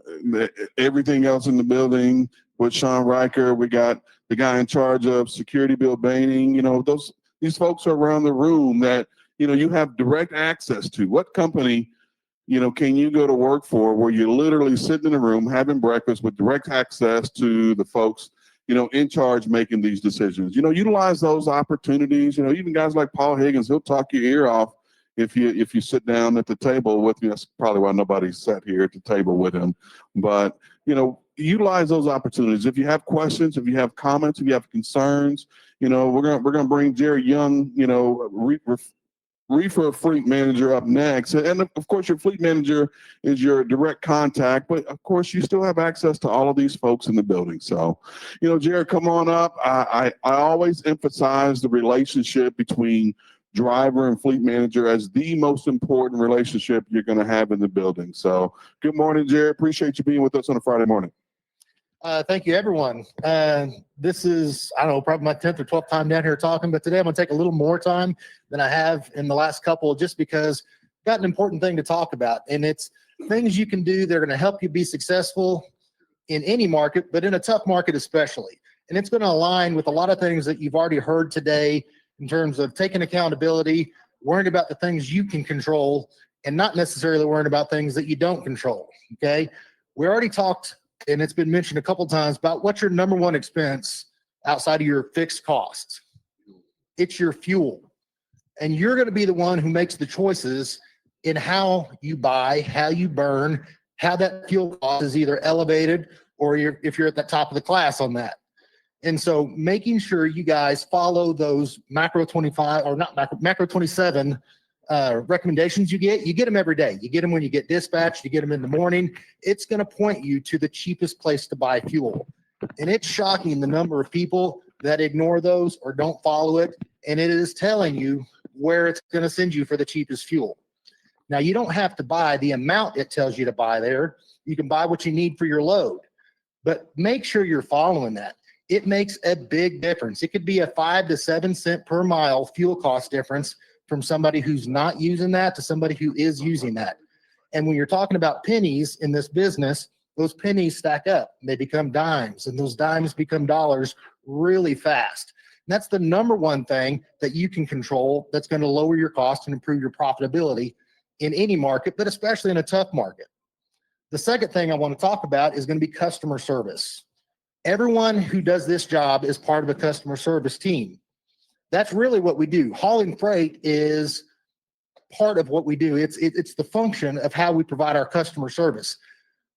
everything else in the building with Sean Riker. We got the guy in charge of security, Bill Baining. You know, these folks are around the room that, you know, you have direct access to. What company, you know, can you go to work for where you're literally sitting in a room having breakfast with direct access to the folks, you know, in charge making these decisions? You know, utilize those opportunities. You know, even guys like Paul Higgins, he'll talk your ear off if you sit down at the table with me. That's probably why nobody sat here at the table with him. But, you know, utilize those opportunities. If you have questions, if you have comments, if you have concerns, you know, we're gonna bring Jerry Young, you know, reefer fleet manager up next. And of course, your fleet manager is your direct contact, but of course, you still have access to all of these folks in the building. So, you know, Jared, come on up. I always emphasize the relationship between driver and fleet manager as the most important relationship you're going to have in the building. So good morning, Jared. Appreciate you being with us on a Friday morning. Thank you, everyone. This is, I don't know, probably my 10th or 12th time down here talking, but today I'm going to take a little more time than I have in the last couple, just because I've got an important thing to talk about. And it's things you can do that are going to help you be successful in any market, but in a tough market especially. And it's going to align with a lot of things that you've already heard today in terms of taking accountability, worrying about the things you can control, and not necessarily worrying about things that you don't control, okay? We already talked, and it's been mentioned a couple of times, about what's your number one expense outside of your fixed costs. It's your fuel. And you're going to be the one who makes the choices in how you buy, how you burn, how that fuel cost is either elevated or if you're at the top of the class on that. And so making sure you guys follow those macro 25 or not macro 27 recommendations you get them every day. You get them when you get dispatched, you get them in the morning. It's going to point you to the cheapest place to buy fuel. And it's shocking the number of people that ignore those or don't follow it. And it is telling you where it's going to send you for the cheapest fuel. Now, you don't have to buy the amount it tells you to buy there. You can buy what you need for your load, but make sure you're following that. It makes a big difference. It could be a 5 to 7 cent per mile fuel cost difference from somebody who's not using that to somebody who is using that. And when you're talking about pennies in this business, those pennies stack up. They become dimes, and those dimes become dollars really fast. And that's the number one thing that you can control that's going to lower your cost and improve your profitability in any market, but especially in a tough market. The second thing I want to talk about is going to be customer service. Everyone who does this job is part of a customer service team. That's really what we do. Hauling freight is part of what we do. It's the function of how we provide our customer service.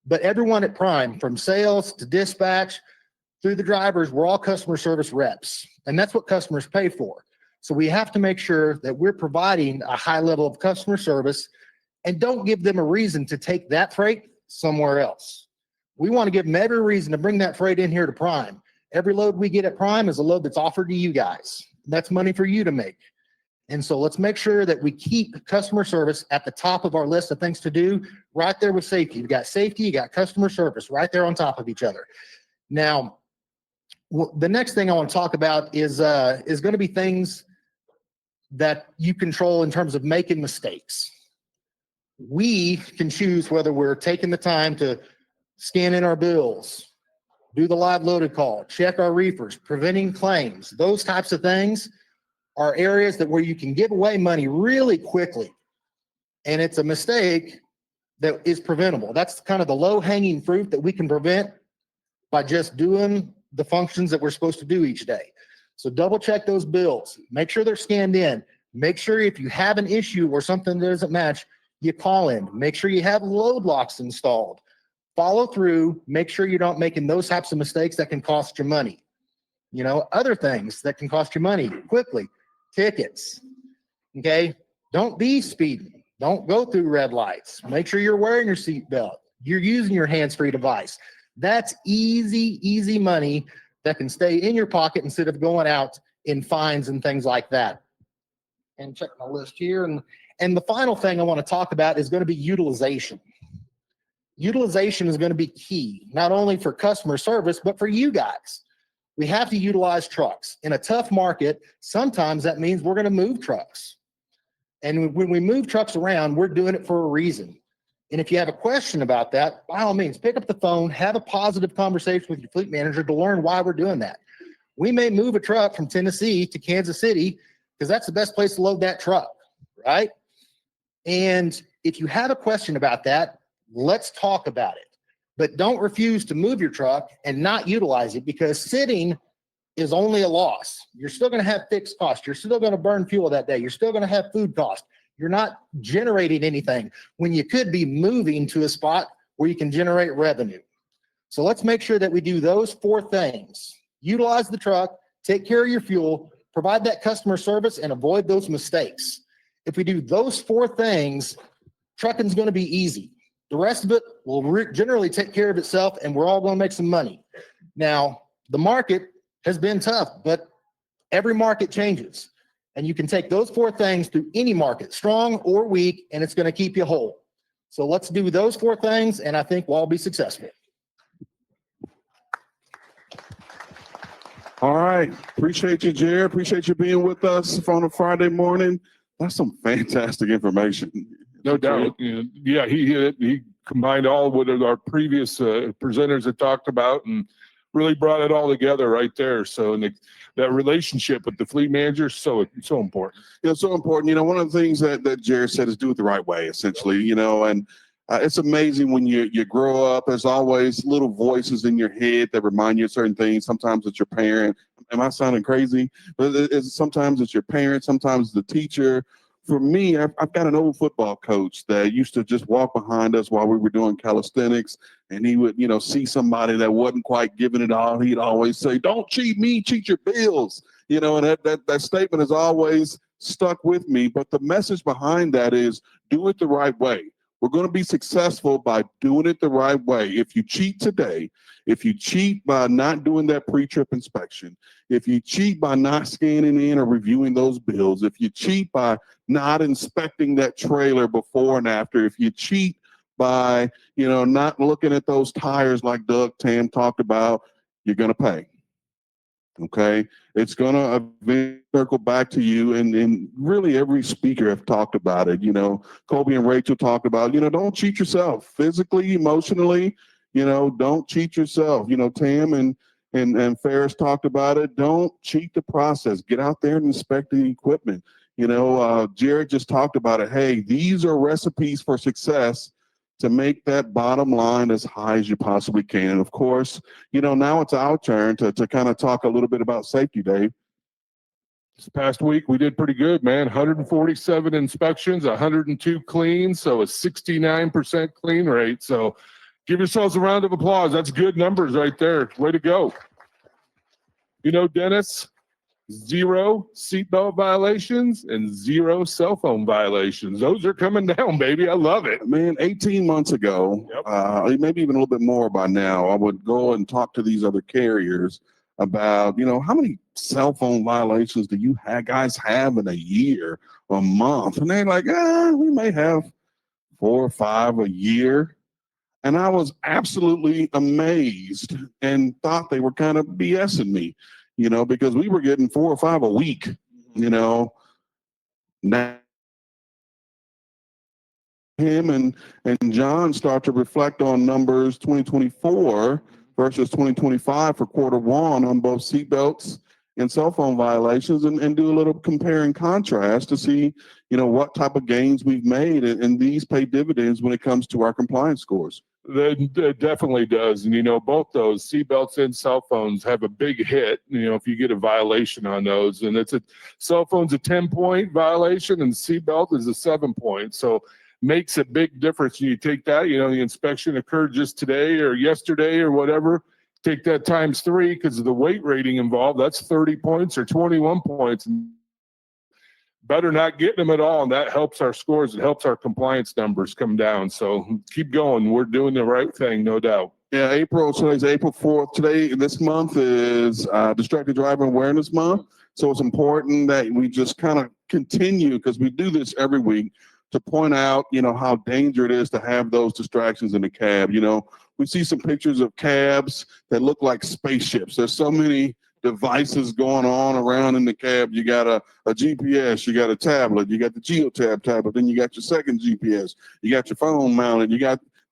But everyone at Prime, from sales to dispatch through the drivers, we're all customer service reps, and that's what customers pay for. So we have to make sure that we're providing a high level of customer service and don't give them a reason to take that freight somewhere else. We want to give them every reason to bring that freight in here to Prime. Every load we get at Prime is a load that's offered to you guys. That's money for you to make. And so let's make sure that we keep customer service at the top of our list of things to do, right there with safety. You've got safety, you got customer service right there on top of each other. Now, the next thing I want to talk about is going to be things that you control in terms of making mistakes. We can choose whether we're taking the time to scan in our bills, do the live loaded call, check our reefers, preventing claims. Those types of things are areas that where you can give away money really quickly. And it's a mistake that is preventable. That's kind of the low hanging fruit that we can prevent by just doing the functions that we're supposed to do each day. So double check those bills, make sure they're scanned in, make sure if you have an issue or something that doesn't match, you call in, make sure you have load locks installed, follow through, make sure you're not making those types of mistakes that can cost you money. You know, other things that can cost you money quickly, tickets, okay? Don't be speeding, don't go through red lights, make sure you're wearing your seatbelt, you're using your hands-free device. That's easy money that can stay in your pocket instead of going out in fines and things like that. And check my list here. And the final thing I want to talk about is going to be utilization. Utilization is going to be key, not only for customer service, but for you guys. We have to utilize trucks. In a tough market, sometimes that means we're going to move trucks. And when we move trucks around, we're doing it for a reason. And if you have a question about that, by all means, pick up the phone, have a positive conversation with your fleet manager to learn why we're doing that. We may move a truck from Tennessee to Kansas City because that's the best place to load that truck, right? And if you have a question about that, let's talk about it. But don't refuse to move your truck and not utilize it, because sitting is only a loss. You're still going to have fixed costs. You're still going to burn fuel that day. You're still going to have food costs. You're not generating anything when you could be moving to a spot where you can generate revenue. So let's make sure that we do those four things. Utilize the truck, take care of your fuel, provide that customer service, and avoid those mistakes. If we do those four things, trucking's going to be easy. The rest of it will generally take care of itself, and we're all going to make some money. Now, the market has been tough, but every market changes. And you can take those four things through any market, strong or weak, and it's going to keep you whole. So let's do those four things, and I think we'll all be successful. All right. Appreciate you, Jared. Appreciate you being with us on a Friday morning. That's some fantastic information. No doubt. Yeah, he combined all what our previous presenters had talked about and really brought it all together right there. So that relationship with the fleet manager is so important. You know, so important. You know, one of the things that Jared said is do it the right way, essentially, you know, and it's amazing when you grow up, there's always little voices in your head that remind you of certain things. Sometimes it's your parent. Am I sounding crazy? But sometimes it's your parent, sometimes the teacher. For me, I've got an old football coach that used to just walk behind us while we were doing calisthenics, and he would, you know, see somebody that wasn't quite giving it all. He'd always say, "Don't cheat me, cheat your bills." You know, and that statement has always stuck with me. But the message behind that is do it the right way. We're going to be successful by doing it the right way. If you cheat today, if you cheat by not doing that pre-trip inspection, if you cheat by not scanning in or reviewing those bills, if you cheat by not inspecting that trailer before and after, if you cheat by, you know, not looking at those tires like Doug Tam talked about, you're going to pay. Okay, it's going to eventually circle back to you, and really every speaker have talked about it. You know, Colby and Rachel talked about, you know, don't cheat yourself physically, emotionally. You know, don't cheat yourself. You know, Tam and Ferris talked about it. Don't cheat the process. Get out there and inspect the equipment. You know, Jared just talked about it. Hey, these are recipes for success to make that bottom line as high as you possibly can. And of course, you know, now it's our turn to kind of talk a little bit about safety, Dave. This past week, we did pretty good, man. 147 inspections, 102 cleans, so a 69% clean rate. So give yourselves a round of applause. That's good numbers right there. Way to go. You know, Dennis, 0 seatbelt violations and 0 cell phone violations. Those are coming down, baby. I love it. Man, 18 months ago, maybe even a little bit more by now, I would go and talk to these other carriers about, how many cell phone violations do you guys have in a year or a month? And they're like, we may have 4 or 5 a year. And I was absolutely amazed and thought they were kind of BSing me, because we were getting 4 or 5 a week, Now him and John start to reflect on numbers 2024 versus 2025 for Q1 on both seatbelts and cell phone violations, and do a little compare and contrast to see, what type of gains we've made, and these pay dividends when it comes to our compliance scores. That definitely does. And, both those seatbelts and cell phones have a big hit, if you get a violation on those. And cell phone's a 10-point violation and seatbelt is a 7-point. So makes a big difference. You take that, the inspection occurred just today or yesterday or whatever, take that times 3 because of the weight rating involved. That's 30 points or 21 points. Better not getting them at all, and that helps our scores. It helps our compliance numbers come down. So keep going. We're doing the right thing, no doubt. Yeah, today's April 4th. This month is Distracted Driver Awareness Month. So it's important that we just kind of continue, because we do this every week, to point out, how dangerous it is to have those distractions in the cab. We see some pictures of cabs that look like spaceships. There's so many devices going on around in the cab. You got a GPS, you got a tablet, you got the GeoTab tablet, then you got your second GPS, you got your phone mounted,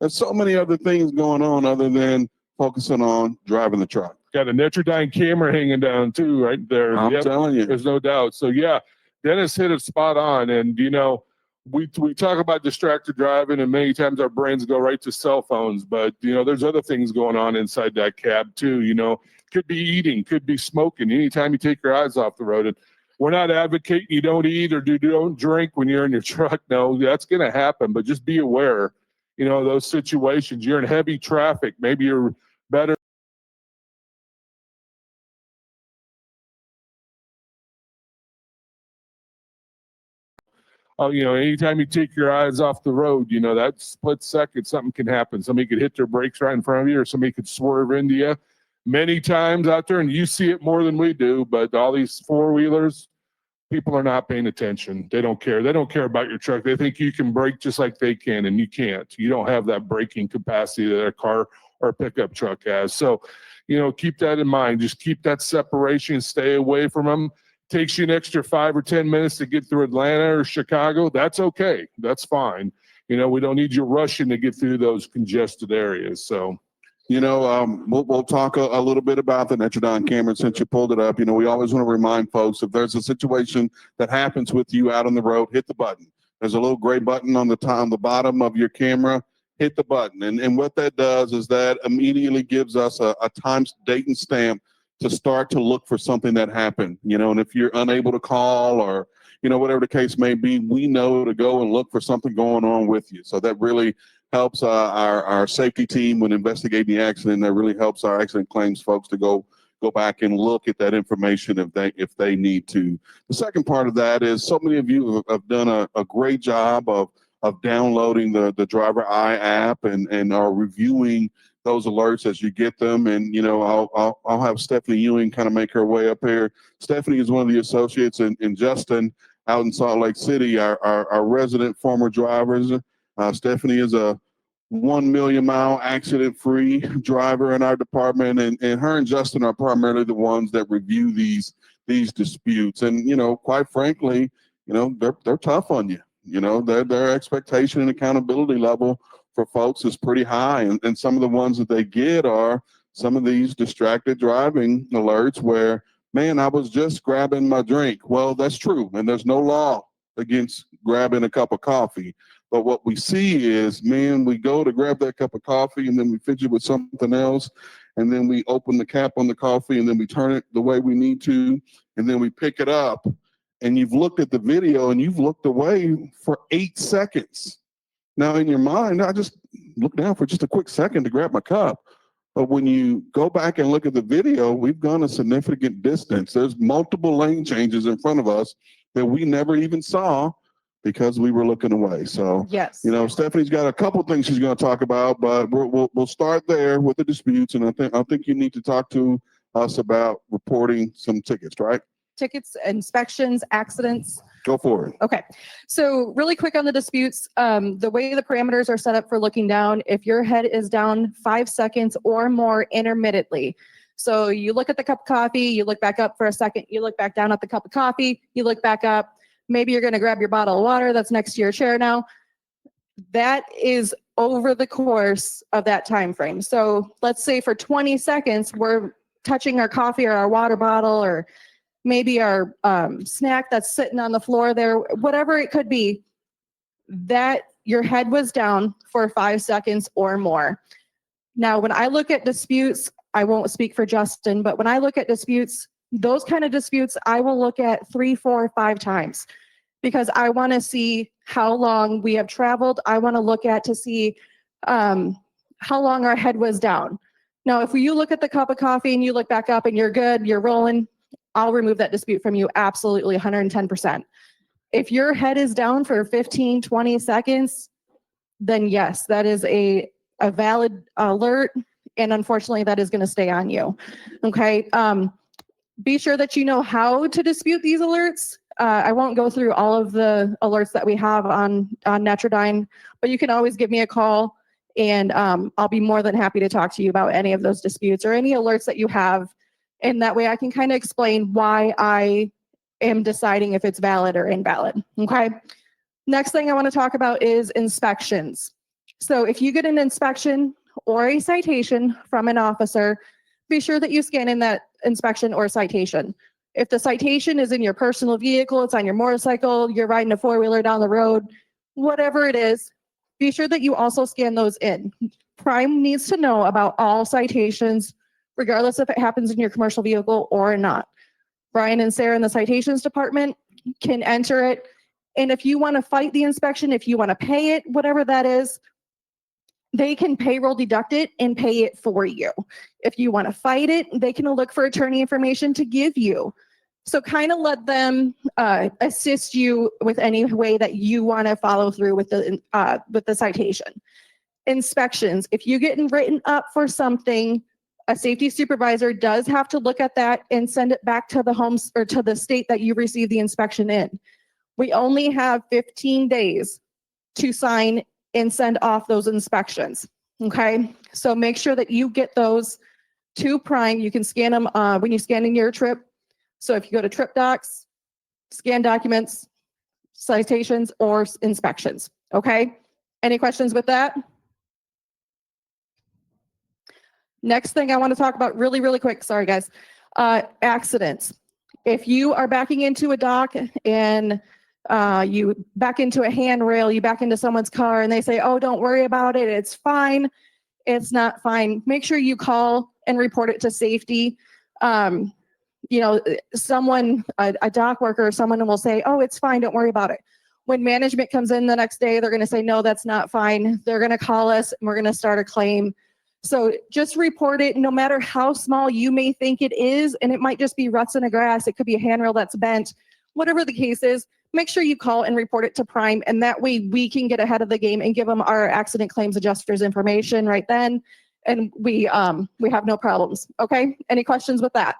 there's so many other things going on other than focusing on driving the truck. Got a Netradine camera hanging down too, right there. I'm telling you. There's no doubt. So yeah, Dennis hit it spot on. And we talk about distracted driving, and many times our brains go right to cell phones, but there's other things going on inside that cab too. Could be eating, could be smoking, anytime you take your eyes off the road. And we're not advocating you don't eat or don't drink when you're in your truck. No, that's going to happen, but just be aware, those situations. You're in heavy traffic, maybe you're better. Oh, anytime you take your eyes off the road, that split second, something can happen. Somebody could hit their brakes right in front of you, or somebody could swerve into you. Many times out there, and you see it more than we do, but all these four-wheelers, people are not paying attention. They don't care. They don't care about your truck. They think you can brake just like they can, and you can't. You don't have that braking capacity that a car or a pickup truck has. So, keep that in mind. Just keep that separation. Stay away from them. Takes you an extra 5 or 10 minutes to get through Atlanta or Chicago. That's okay. That's fine. We don't need you rushing to get through those congested areas. So. We'll talk a little bit about the Netradine camera since you pulled it up. We always want to remind folks, if there's a situation that happens with you out on the road, hit the button. There's a little gray button on the bottom of your camera. Hit the button. And what that does is that immediately gives us a time, date, and stamp to start to look for something that happened. And if you're unable to call or, whatever the case may be, we know to go and look for something going on with you. So that really helps our safety team when investigating the accident. That really helps our accident claims folks to go back and look at that information if they need to. The second part of that is so many of you have done a great job of downloading the Driver Eye app and are reviewing those alerts as you get them. And I'll have Stephanie Ewing kind of make her way up here. Stephanie is one of the associates, and Justin out in Salt Lake City, our resident former drivers. Stephanie is a 1 million mile accident-free driver in our department, and her and Justin are primarily the ones that review these disputes. And quite frankly, they're tough on you. Their expectation and accountability level for folks is pretty high, and some of the ones that they get are some of these distracted driving alerts where, man, I was just grabbing my drink. Well, that's true, and there's no law against grabbing a cup of coffee. But what we see is, man, we go to grab that cup of coffee and then we fidget with something else. and then we open the cap on the coffee, and then we turn it the way we need to, and then we pick it up, and you've looked at the video and you've looked away for 8 seconds. Now in your mind, I just look down for just a quick second to grab my cup. But when you go back and look at the video, we've gone a significant distance. There's multiple lane changes in front of us that we never even saw because we were looking away. So, Yes. you know, Stephanie's got a couple things she's going to talk about, but we'll start there with the disputes. And I think you need to talk to us about reporting some tickets, right? Tickets, inspections, accidents. Go for it. Okay. So really quick on the disputes, the way the parameters are set up for looking down, if your head is down 5 seconds or more intermittently. So you look at the cup of coffee, you look back up for a second, you look back down at the cup of coffee, you look back up, maybe you're going to grab your bottle of water that's next to your chair now. That is over the course of that time frame. So let's say for 20 seconds, we're touching our coffee or our water bottle or maybe our snack that's sitting on the floor there, whatever it could be, that your head was down for 5 seconds or more. Now, when I look at disputes, I won't speak for Justin, but when I look at disputes, those kind of disputes, I will look at 3, 4, 5 times because I want to see how long we have traveled. I want to look at to see how long our head was down. Now, if you look at the cup of coffee and you look back up and you're good, you're rolling, I'll remove that dispute from you absolutely 110%. If your head is down for 15, 20 seconds, then yes, that is a valid alert. And unfortunately, that is going to stay on you. Okay. Be sure that you know how to dispute these alerts. I won't go through all of the alerts that we have on Netrodyne, but you can always give me a call and I'll be more than happy to talk to you about any of those disputes or any alerts that you have. And that way I can kind of explain why I am deciding if it's valid or invalid. Okay. Next thing I want to talk about is inspections. So if you get an inspection or a citation from an officer, be sure that you scan in that inspection or citation. If the citation is in your personal vehicle, it's on your motorcycle, you're riding a four-wheeler down the road, whatever it is, be sure that you also scan those in. Prime needs to know about all citations, regardless if it happens in your commercial vehicle or not. Brian and Sarah in the citations department can enter it. And if you want to fight the inspection, if you want to pay it, whatever that is, they can payroll deduct it and pay it for you. If you want to fight it, they can look for attorney information to give you. So kind of let them assist you with any way that you want to follow through with the citation. Inspections, if you're getting written up for something, a safety supervisor does have to look at that and send it back to the homes or to the state that you received the inspection in. We only have 15 days to sign and send off those inspections. Okay, so make sure that you get those to Prime. You can scan them when you scan in your trip. So if you go to Trip Docs, scan documents, citations, or inspections. Okay, any questions with that? Next thing I want to talk about really, really quick. Sorry, guys. Accidents. If you are backing into a dock and you back into a handrail, you back into someone's car and they say, oh, don't worry about it. It's fine. It's not fine. Make sure you call and report it to safety. You know, someone, a dock worker or someone will say, oh, it's fine. Don't worry about it. When management comes in the next day, they're going to say, no, that's not fine. They're going to call us and we're going to start a claim. So just report it, no matter how small you may think it is, and it might just be ruts in the grass. It could be a handrail that's bent, whatever the case is, make sure you call and report it to Prime. And that way we can get ahead of the game and give them our accident claims adjusters information right then. And we have no problems. Okay. Any questions with that?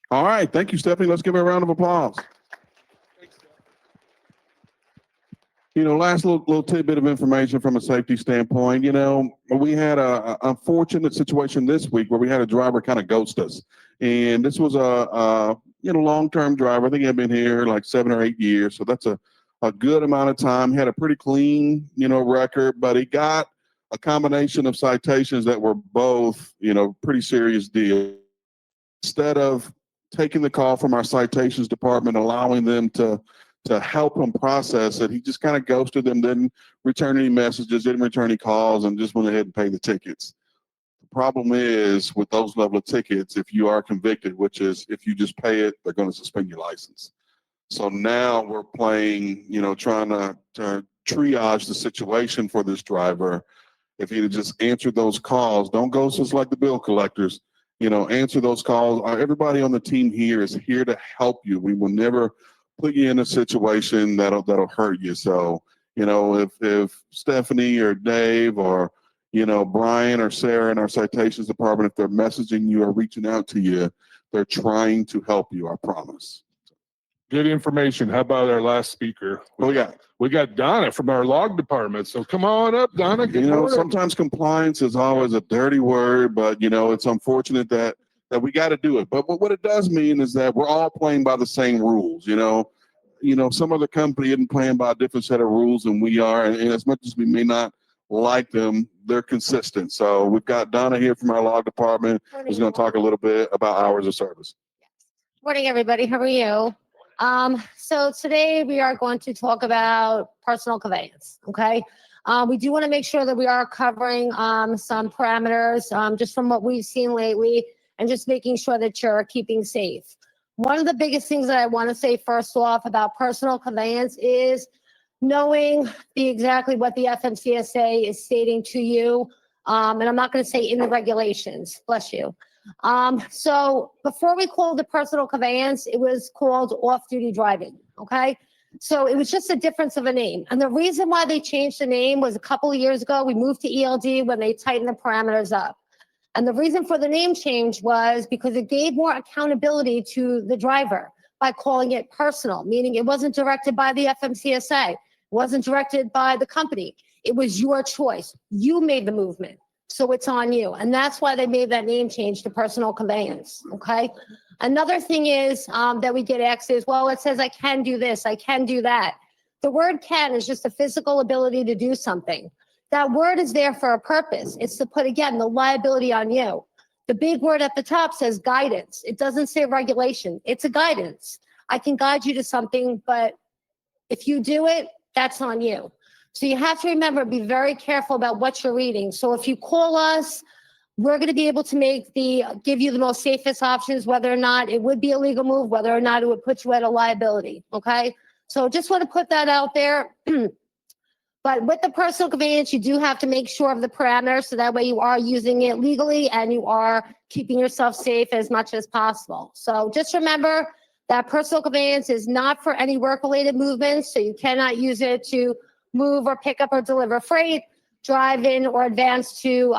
All right. Thank you, Stephanie. Let's give her a round of applause. You know, last little tidbit of information from a safety standpoint. You know, we had a unfortunate situation this week where we had a driver kind of ghost us. And this was a long-term driver. I think he had been here like 7 or 8 years. So that's a good amount of time. He had a pretty clean, record, but he got a combination of citations that were both, pretty serious deals. Instead of taking the call from our citations department, allowing them to to help him process it. He just kind of ghosted them, didn't return any messages, didn't return any calls, and just went ahead and paid the tickets. The problem is with those level of tickets, if you are convicted, which is if you just pay it, they're going to suspend your license. So now we're playing, trying to triage the situation for this driver. If he'd have just answered those calls, don't ghost us like the bill collectors. Answer those calls. Everybody on the team here is here to help you. We will never put you in a situation that'll hurt you. So, if Stephanie or Dave or, Brian or Sarah in our citations department, if they're messaging you or reaching out to you, they're trying to help you, I promise. Good information. How about our last speaker? We got Donna from our log department. So come on up, Donna. Good morning. Sometimes compliance is always a dirty word, but it's unfortunate that we got to do it. But what it does mean is that we're all playing by the same rules. Some other company isn't playing by a different set of rules than we are, and as much as we may not like them, they're consistent. So we've got Donna here from our log department who's going to talk a little bit about hours of service. Morning, everybody. How are you? So today we are going to talk about personal conveyance. Okay. We do want to make sure that we are covering some parameters just from what we've seen lately and just making sure that you're keeping safe. One of the biggest things that I want to say first off about personal conveyance is knowing exactly what the FMCSA is stating to you. And I'm not going to say in the regulations, bless you. So before we called it personal conveyance, it was called off-duty driving, okay? So it was just a difference of a name. And the reason why they changed the name was a couple of years ago, we moved to ELD when they tightened the parameters up. And the reason for the name change was because it gave more accountability to the driver by calling it personal, meaning it wasn't directed by the FMCSA, it wasn't directed by the company. It was your choice. You made the movement. So it's on you. And that's why they made that name change to personal conveyance. Okay. Another thing is that we get asked is, well, it says I can do this, I can do that. The word can is just a physical ability to do something. That word is there for a purpose. It's to put, again, the liability on you. The big word at the top says guidance. It doesn't say regulation. It's a guidance. I can guide you to something, but if you do it, that's on you. So you have to remember, be very careful about what you're reading. So if you call us, we're going to be able to give you the most safest options, whether or not it would be a legal move, whether or not it would put you at a liability. Okay. So just want to put that out there. But with the personal conveyance, you do have to make sure of the parameters. So that way you are using it legally and you are keeping yourself safe as much as possible. So just remember that personal conveyance is not for any work-related movements. So you cannot use it to move or pick up or deliver freight, drive in or advance to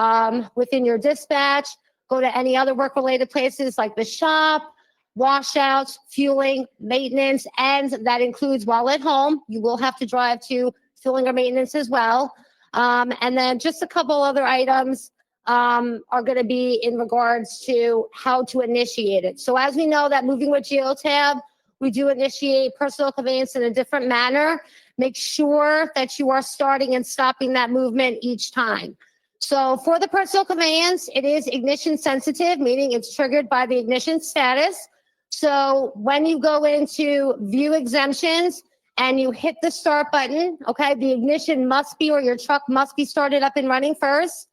within your dispatch, go to any other work-related places like the shop, washouts, fueling, maintenance, and that includes while at home. You will have to drive to fueling or maintenance as well. And then just a couple other items are going to be in regards to how to initiate it. So as we know that moving with Geotab, we do initiate personal conveyance in a different manner. Make sure that you are starting and stopping that movement each time. So for the personal conveyance, it is ignition sensitive, meaning it's triggered by the ignition status. So when you go into view exemptions and you hit the start button, okay, the ignition must be, or your truck must be started up and running first.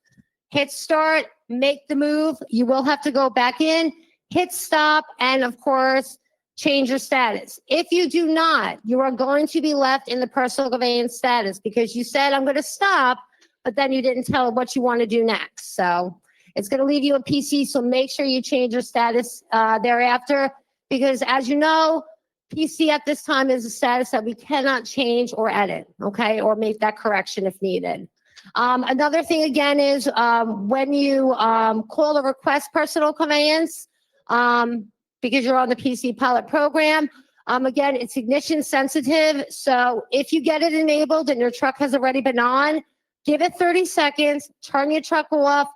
Hit start, make the move. You will have to go back in, hit stop, and of course, change your status. If you do not, you are going to be left in the personal conveyance status because you said, I'm going to stop, but then you didn't tell it what you want to do next. So it's going to leave you a PC. So make sure you change your status thereafter, because as you know, PC at this time is a status that we cannot change or edit, okay, or make that correction if needed. Another thing again is when you call or request personal conveyance, because you're on the PC pilot program. Again, it's ignition sensitive. So if you get it enabled and your truck has already been on, give it 30 seconds, turn your truck off,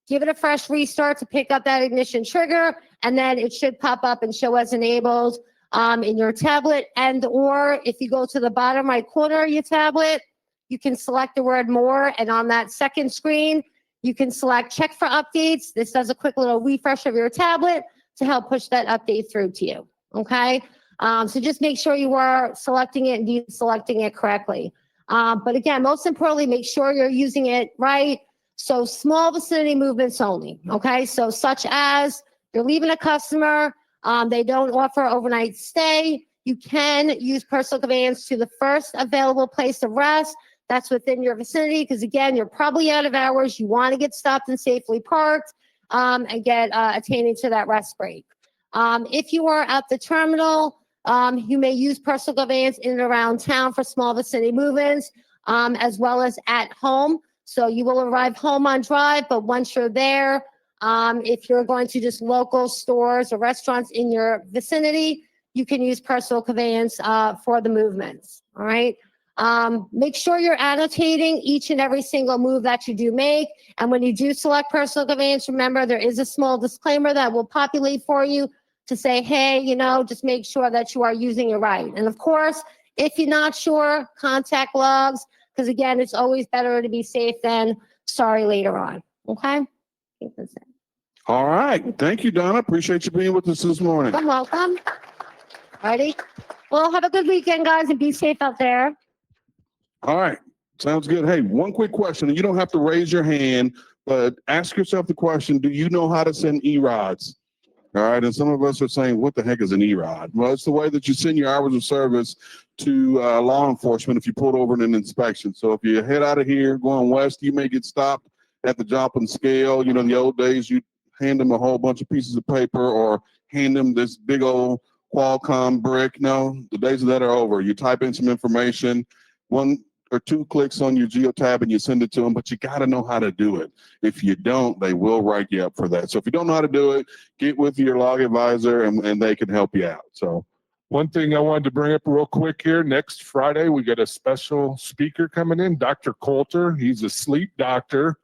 give it a fresh restart to pick up that ignition trigger, and then it should pop up and show as enabled in your tablet. And or if you go to the bottom right corner of your tablet, you can select the word more. And on that second screen, you can select check for updates. This does a quick little refresh of your tablet to help push that update through to you, okay? So just make sure you are selecting it and deselecting it correctly. But again, most importantly, make sure you're using it right. So small vicinity movements only, okay? So such as you're leaving a customer, they don't offer overnight stay. You can use personal conveyance to the first available place of rest that's within your vicinity, because again, you're probably out of hours. You want to get stopped and safely parked and get attaining to that rest break. If you are at the terminal, you may use personal conveyance in and around town for small vicinity movements, as well as at home. So you will arrive home on drive, but once you're there, if you're going to just local stores or restaurants in your vicinity, you can use personal conveyance for the movements, all right? Make sure you're annotating each and every single move that you do make. And when you do select personal conveyance, remember there is a small disclaimer that will populate for you to say, hey, you know, just make sure that you are using it right. And of course, if you're not sure, contact logs, because again, it's always better to be safe than sorry later on, okay? All right. Thank you, Donna. Appreciate you being with us this morning. You're welcome. Ready? Well, have a good weekend, guys, and be safe out there. All right. Sounds good. Hey, one quick question. You don't have to raise your hand, but ask yourself the question, do you know how to send E-rods? All right. And some of us are saying, what the heck is an E-rod? Well, it's the way that you send your hours of service to law enforcement if you pulled over in an inspection. So if you head out of here going west, you may get stopped at the Joplin scale. You know, in the old days, you hand them a whole bunch of pieces of paper or hand them this big old Qualcomm brick. No, the days of that are over. You type in some information, 1 or 2 clicks on your geotab and you send it to them, but you got to know how to do it. If you don't, they will write you up for that. So if you don't know how to do it, get with your log advisor and they can help you out. So one thing I wanted to bring up real quick here, next Friday, we got a special speaker coming in, Dr. Coulter. He's a sleep doctor.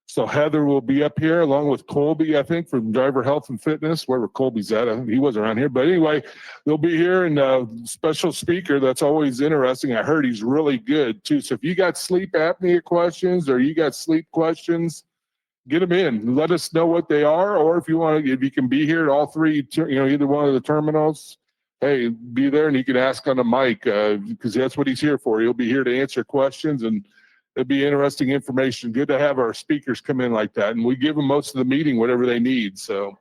So Heather will be up here along with Colby, I think, from Driver Health and Fitness, wherever Colby's at. He was around here. But anyway, they'll be here, and a special speaker that's always interesting. I heard he's really good, too. So if you got sleep apnea questions or you got sleep questions, get them in. Let us know what they are, or if you want to, if you can be here at all three, either one of the terminals, hey, be there and you can ask on the mic because that's what he's here for. He'll be here to answer questions, and it'd be interesting information. Good to have our speakers come in like that, and we give them most of the meeting whatever they need. So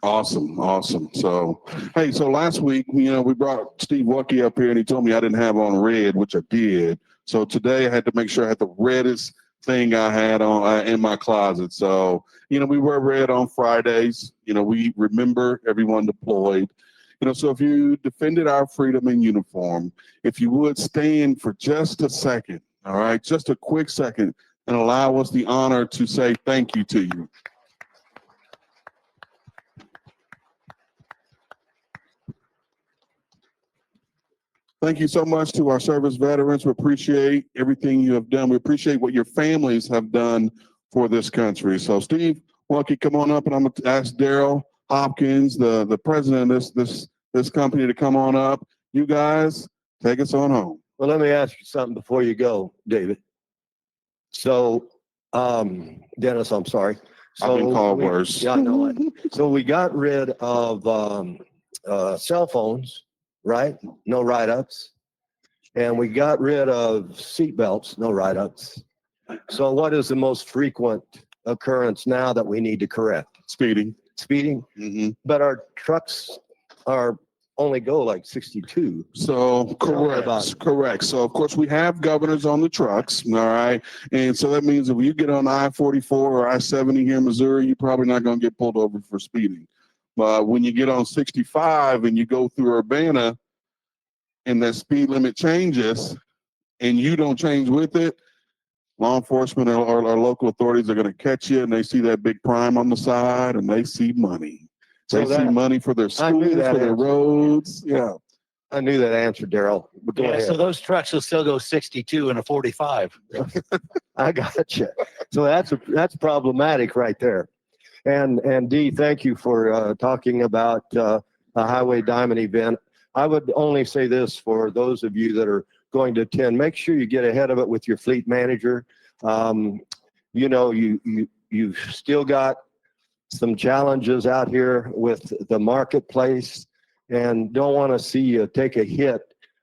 awesome. So hey, so last week, we brought Steve Wutke up here, and he told me I didn't have on red, which I did. So today I had to make sure I had the reddest thing I had on in my closet. So we wear red on Fridays. We remember everyone deployed. So if you defended our freedom in uniform, if you would stand for just a second. All right, just a quick second and allow us the honor to say thank you to you. Thank you so much to our service veterans. We appreciate everything you have done. We appreciate what your families have done for this country. So Steve Wutke, come on up, and I'm going to ask Darrel Hopkins, the president of this company, to come on up. You guys, take us on home. Well, let me ask you something before you go, David. So, Dennis, I'm sorry. So I've been called worse. Yeah, I know it. So we got rid of cell phones, right? No write-ups. And we got rid of seatbelts, no write-ups. So what is the most frequent occurrence now that we need to correct? Speeding. Mm-hmm. But our trucks are only go like 62. So correct. So of course we have governors on the trucks, all right? And so that means if you get on I-44 or I-70 here in Missouri, you're probably not going to get pulled over for speeding. But when you get on 65 and you go through Urbana and that speed limit changes and you don't change with it, law enforcement or local authorities are going to catch you, and they see that big prime on the side and they see money. They see money for their schools, for their roads. Yeah. I knew that answer, Darrel. But go ahead. So those trucks will still go 62 and a 45. I got you. So that's problematic right there. And Dee, thank you for talking about a Highway Diamond event. I would only say this for those of you that are going to attend: make sure you get ahead of it with your fleet manager. You've still got some challenges out here with the marketplace. and don't want to see you take a hit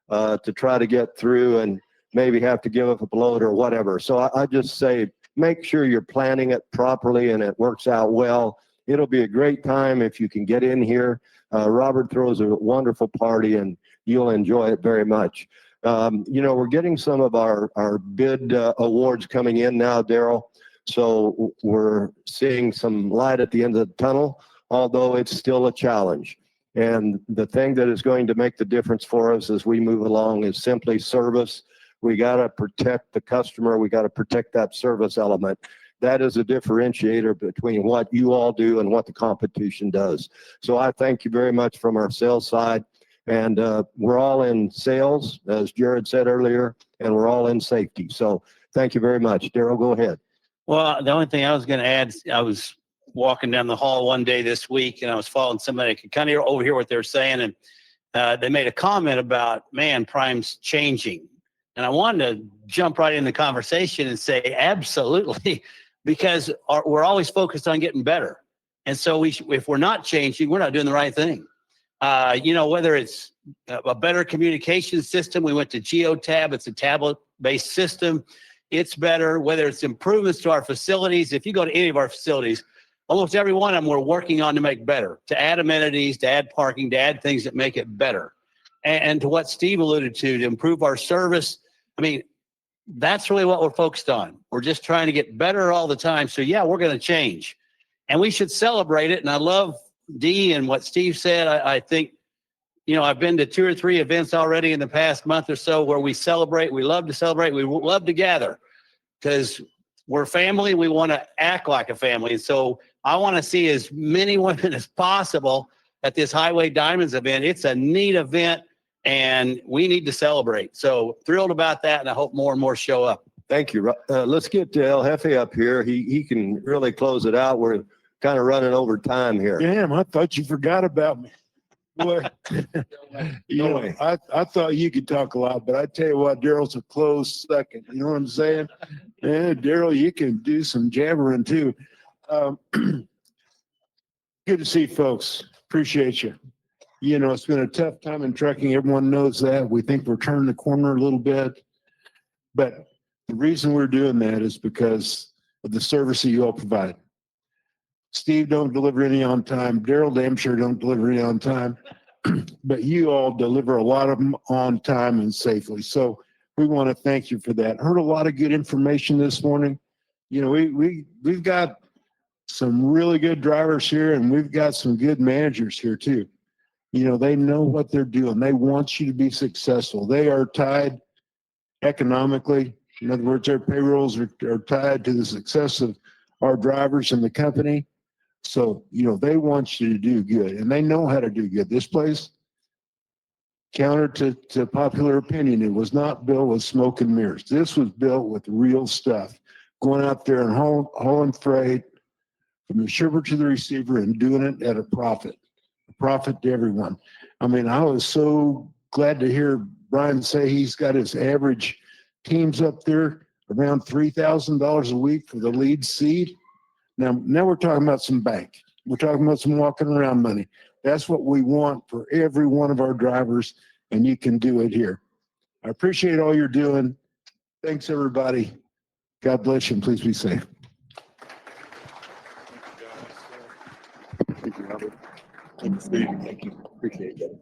to try to get through and maybe have to give up a load or whatever. So I just say, make sure you're planning it properly and it works out well. It'll be a great time if you can get in here. Robert throws a wonderful party and you'll enjoy it very much. We're getting some of our bid awards coming in now, Darrel. So we're seeing some light at the end of the tunnel, although it's still a challenge. And the thing that is going to make the difference for us as we move along is simply service. We got to protect the customer. We got to protect that service element. That is a differentiator between what you all do and what the competition does. So I thank you very much from our sales side. And we're all in sales, as Jared said earlier, and we're all in safety. So thank you very much. Darrel, go ahead. Well, the only thing I was going to add, I was walking down the hall one day this week and I was following somebody. I could kind of overhear what they were saying. And they made a comment about, man, Prime's changing. And I wanted to jump right in the conversation and say, absolutely, because we're always focused on getting better. And so if we're not changing, we're not doing the right thing. Whether it's a better communication system, we went to GeoTab, it's a tablet-based system. It's better, whether it's improvements to our facilities. If you go to any of our facilities, almost every one of them we're working on to make better, to add amenities, to add parking, to add things that make it better. And to what Steve alluded to improve our service. I mean, that's really what we're focused on. We're just trying to get better all the time. So yeah, we're going to change and we should celebrate it. And I love Dee and what Steve said. I think, I've been to 2 or 3 events already in the past month or so where we celebrate. We love to celebrate. We love to gather because we're family. We want to act like a family. And so I want to see as many women as possible at this Highway Diamonds event. It's a neat event and we need to celebrate. So thrilled about that. And I hope more and more show up. Thank you. Let's get El Jefe up here. He can really close it out. We're kind of running over time here. Damn, I thought you forgot about me. Boy, I thought you could talk a lot, but I tell you what, Darrel's a close second. You know what I'm saying? Yeah, Darrel, you can do some jabbering too. Good to see you folks. Appreciate you. It's been a tough time in trucking. Everyone knows that. We think we're turning the corner a little bit. But the reason we're doing that is because of the service that you all provide. Steve don't deliver any on time. Darrel damn sure don't deliver any on time. But you all deliver a lot of them on time and safely. So we want to thank you for that. Heard a lot of good information this morning. We've got some really good drivers here and we've got some good managers here too. They know what they're doing. They want you to be successful. They are tied economically. In other words, their payrolls are tied to the success of our drivers and the company. So, they want you to do good and they know how to do good. This place, counter to popular opinion, it was not built with smoke and mirrors. This was built with real stuff. Going out there and hauling freight from the shipper to the receiver and doing it at a profit to everyone. I mean, I was so glad to hear Brian say he's got his average teams up there around $3,000 a week for the lead seed. Now we're talking about some bank. We're talking about some walking around money. That's what we want for every one of our drivers, and you can do it here. I appreciate all you're doing. Thanks, everybody. God bless you, and please be safe. Thank you, Robert. Thank you, Steve. Thank you. Appreciate it.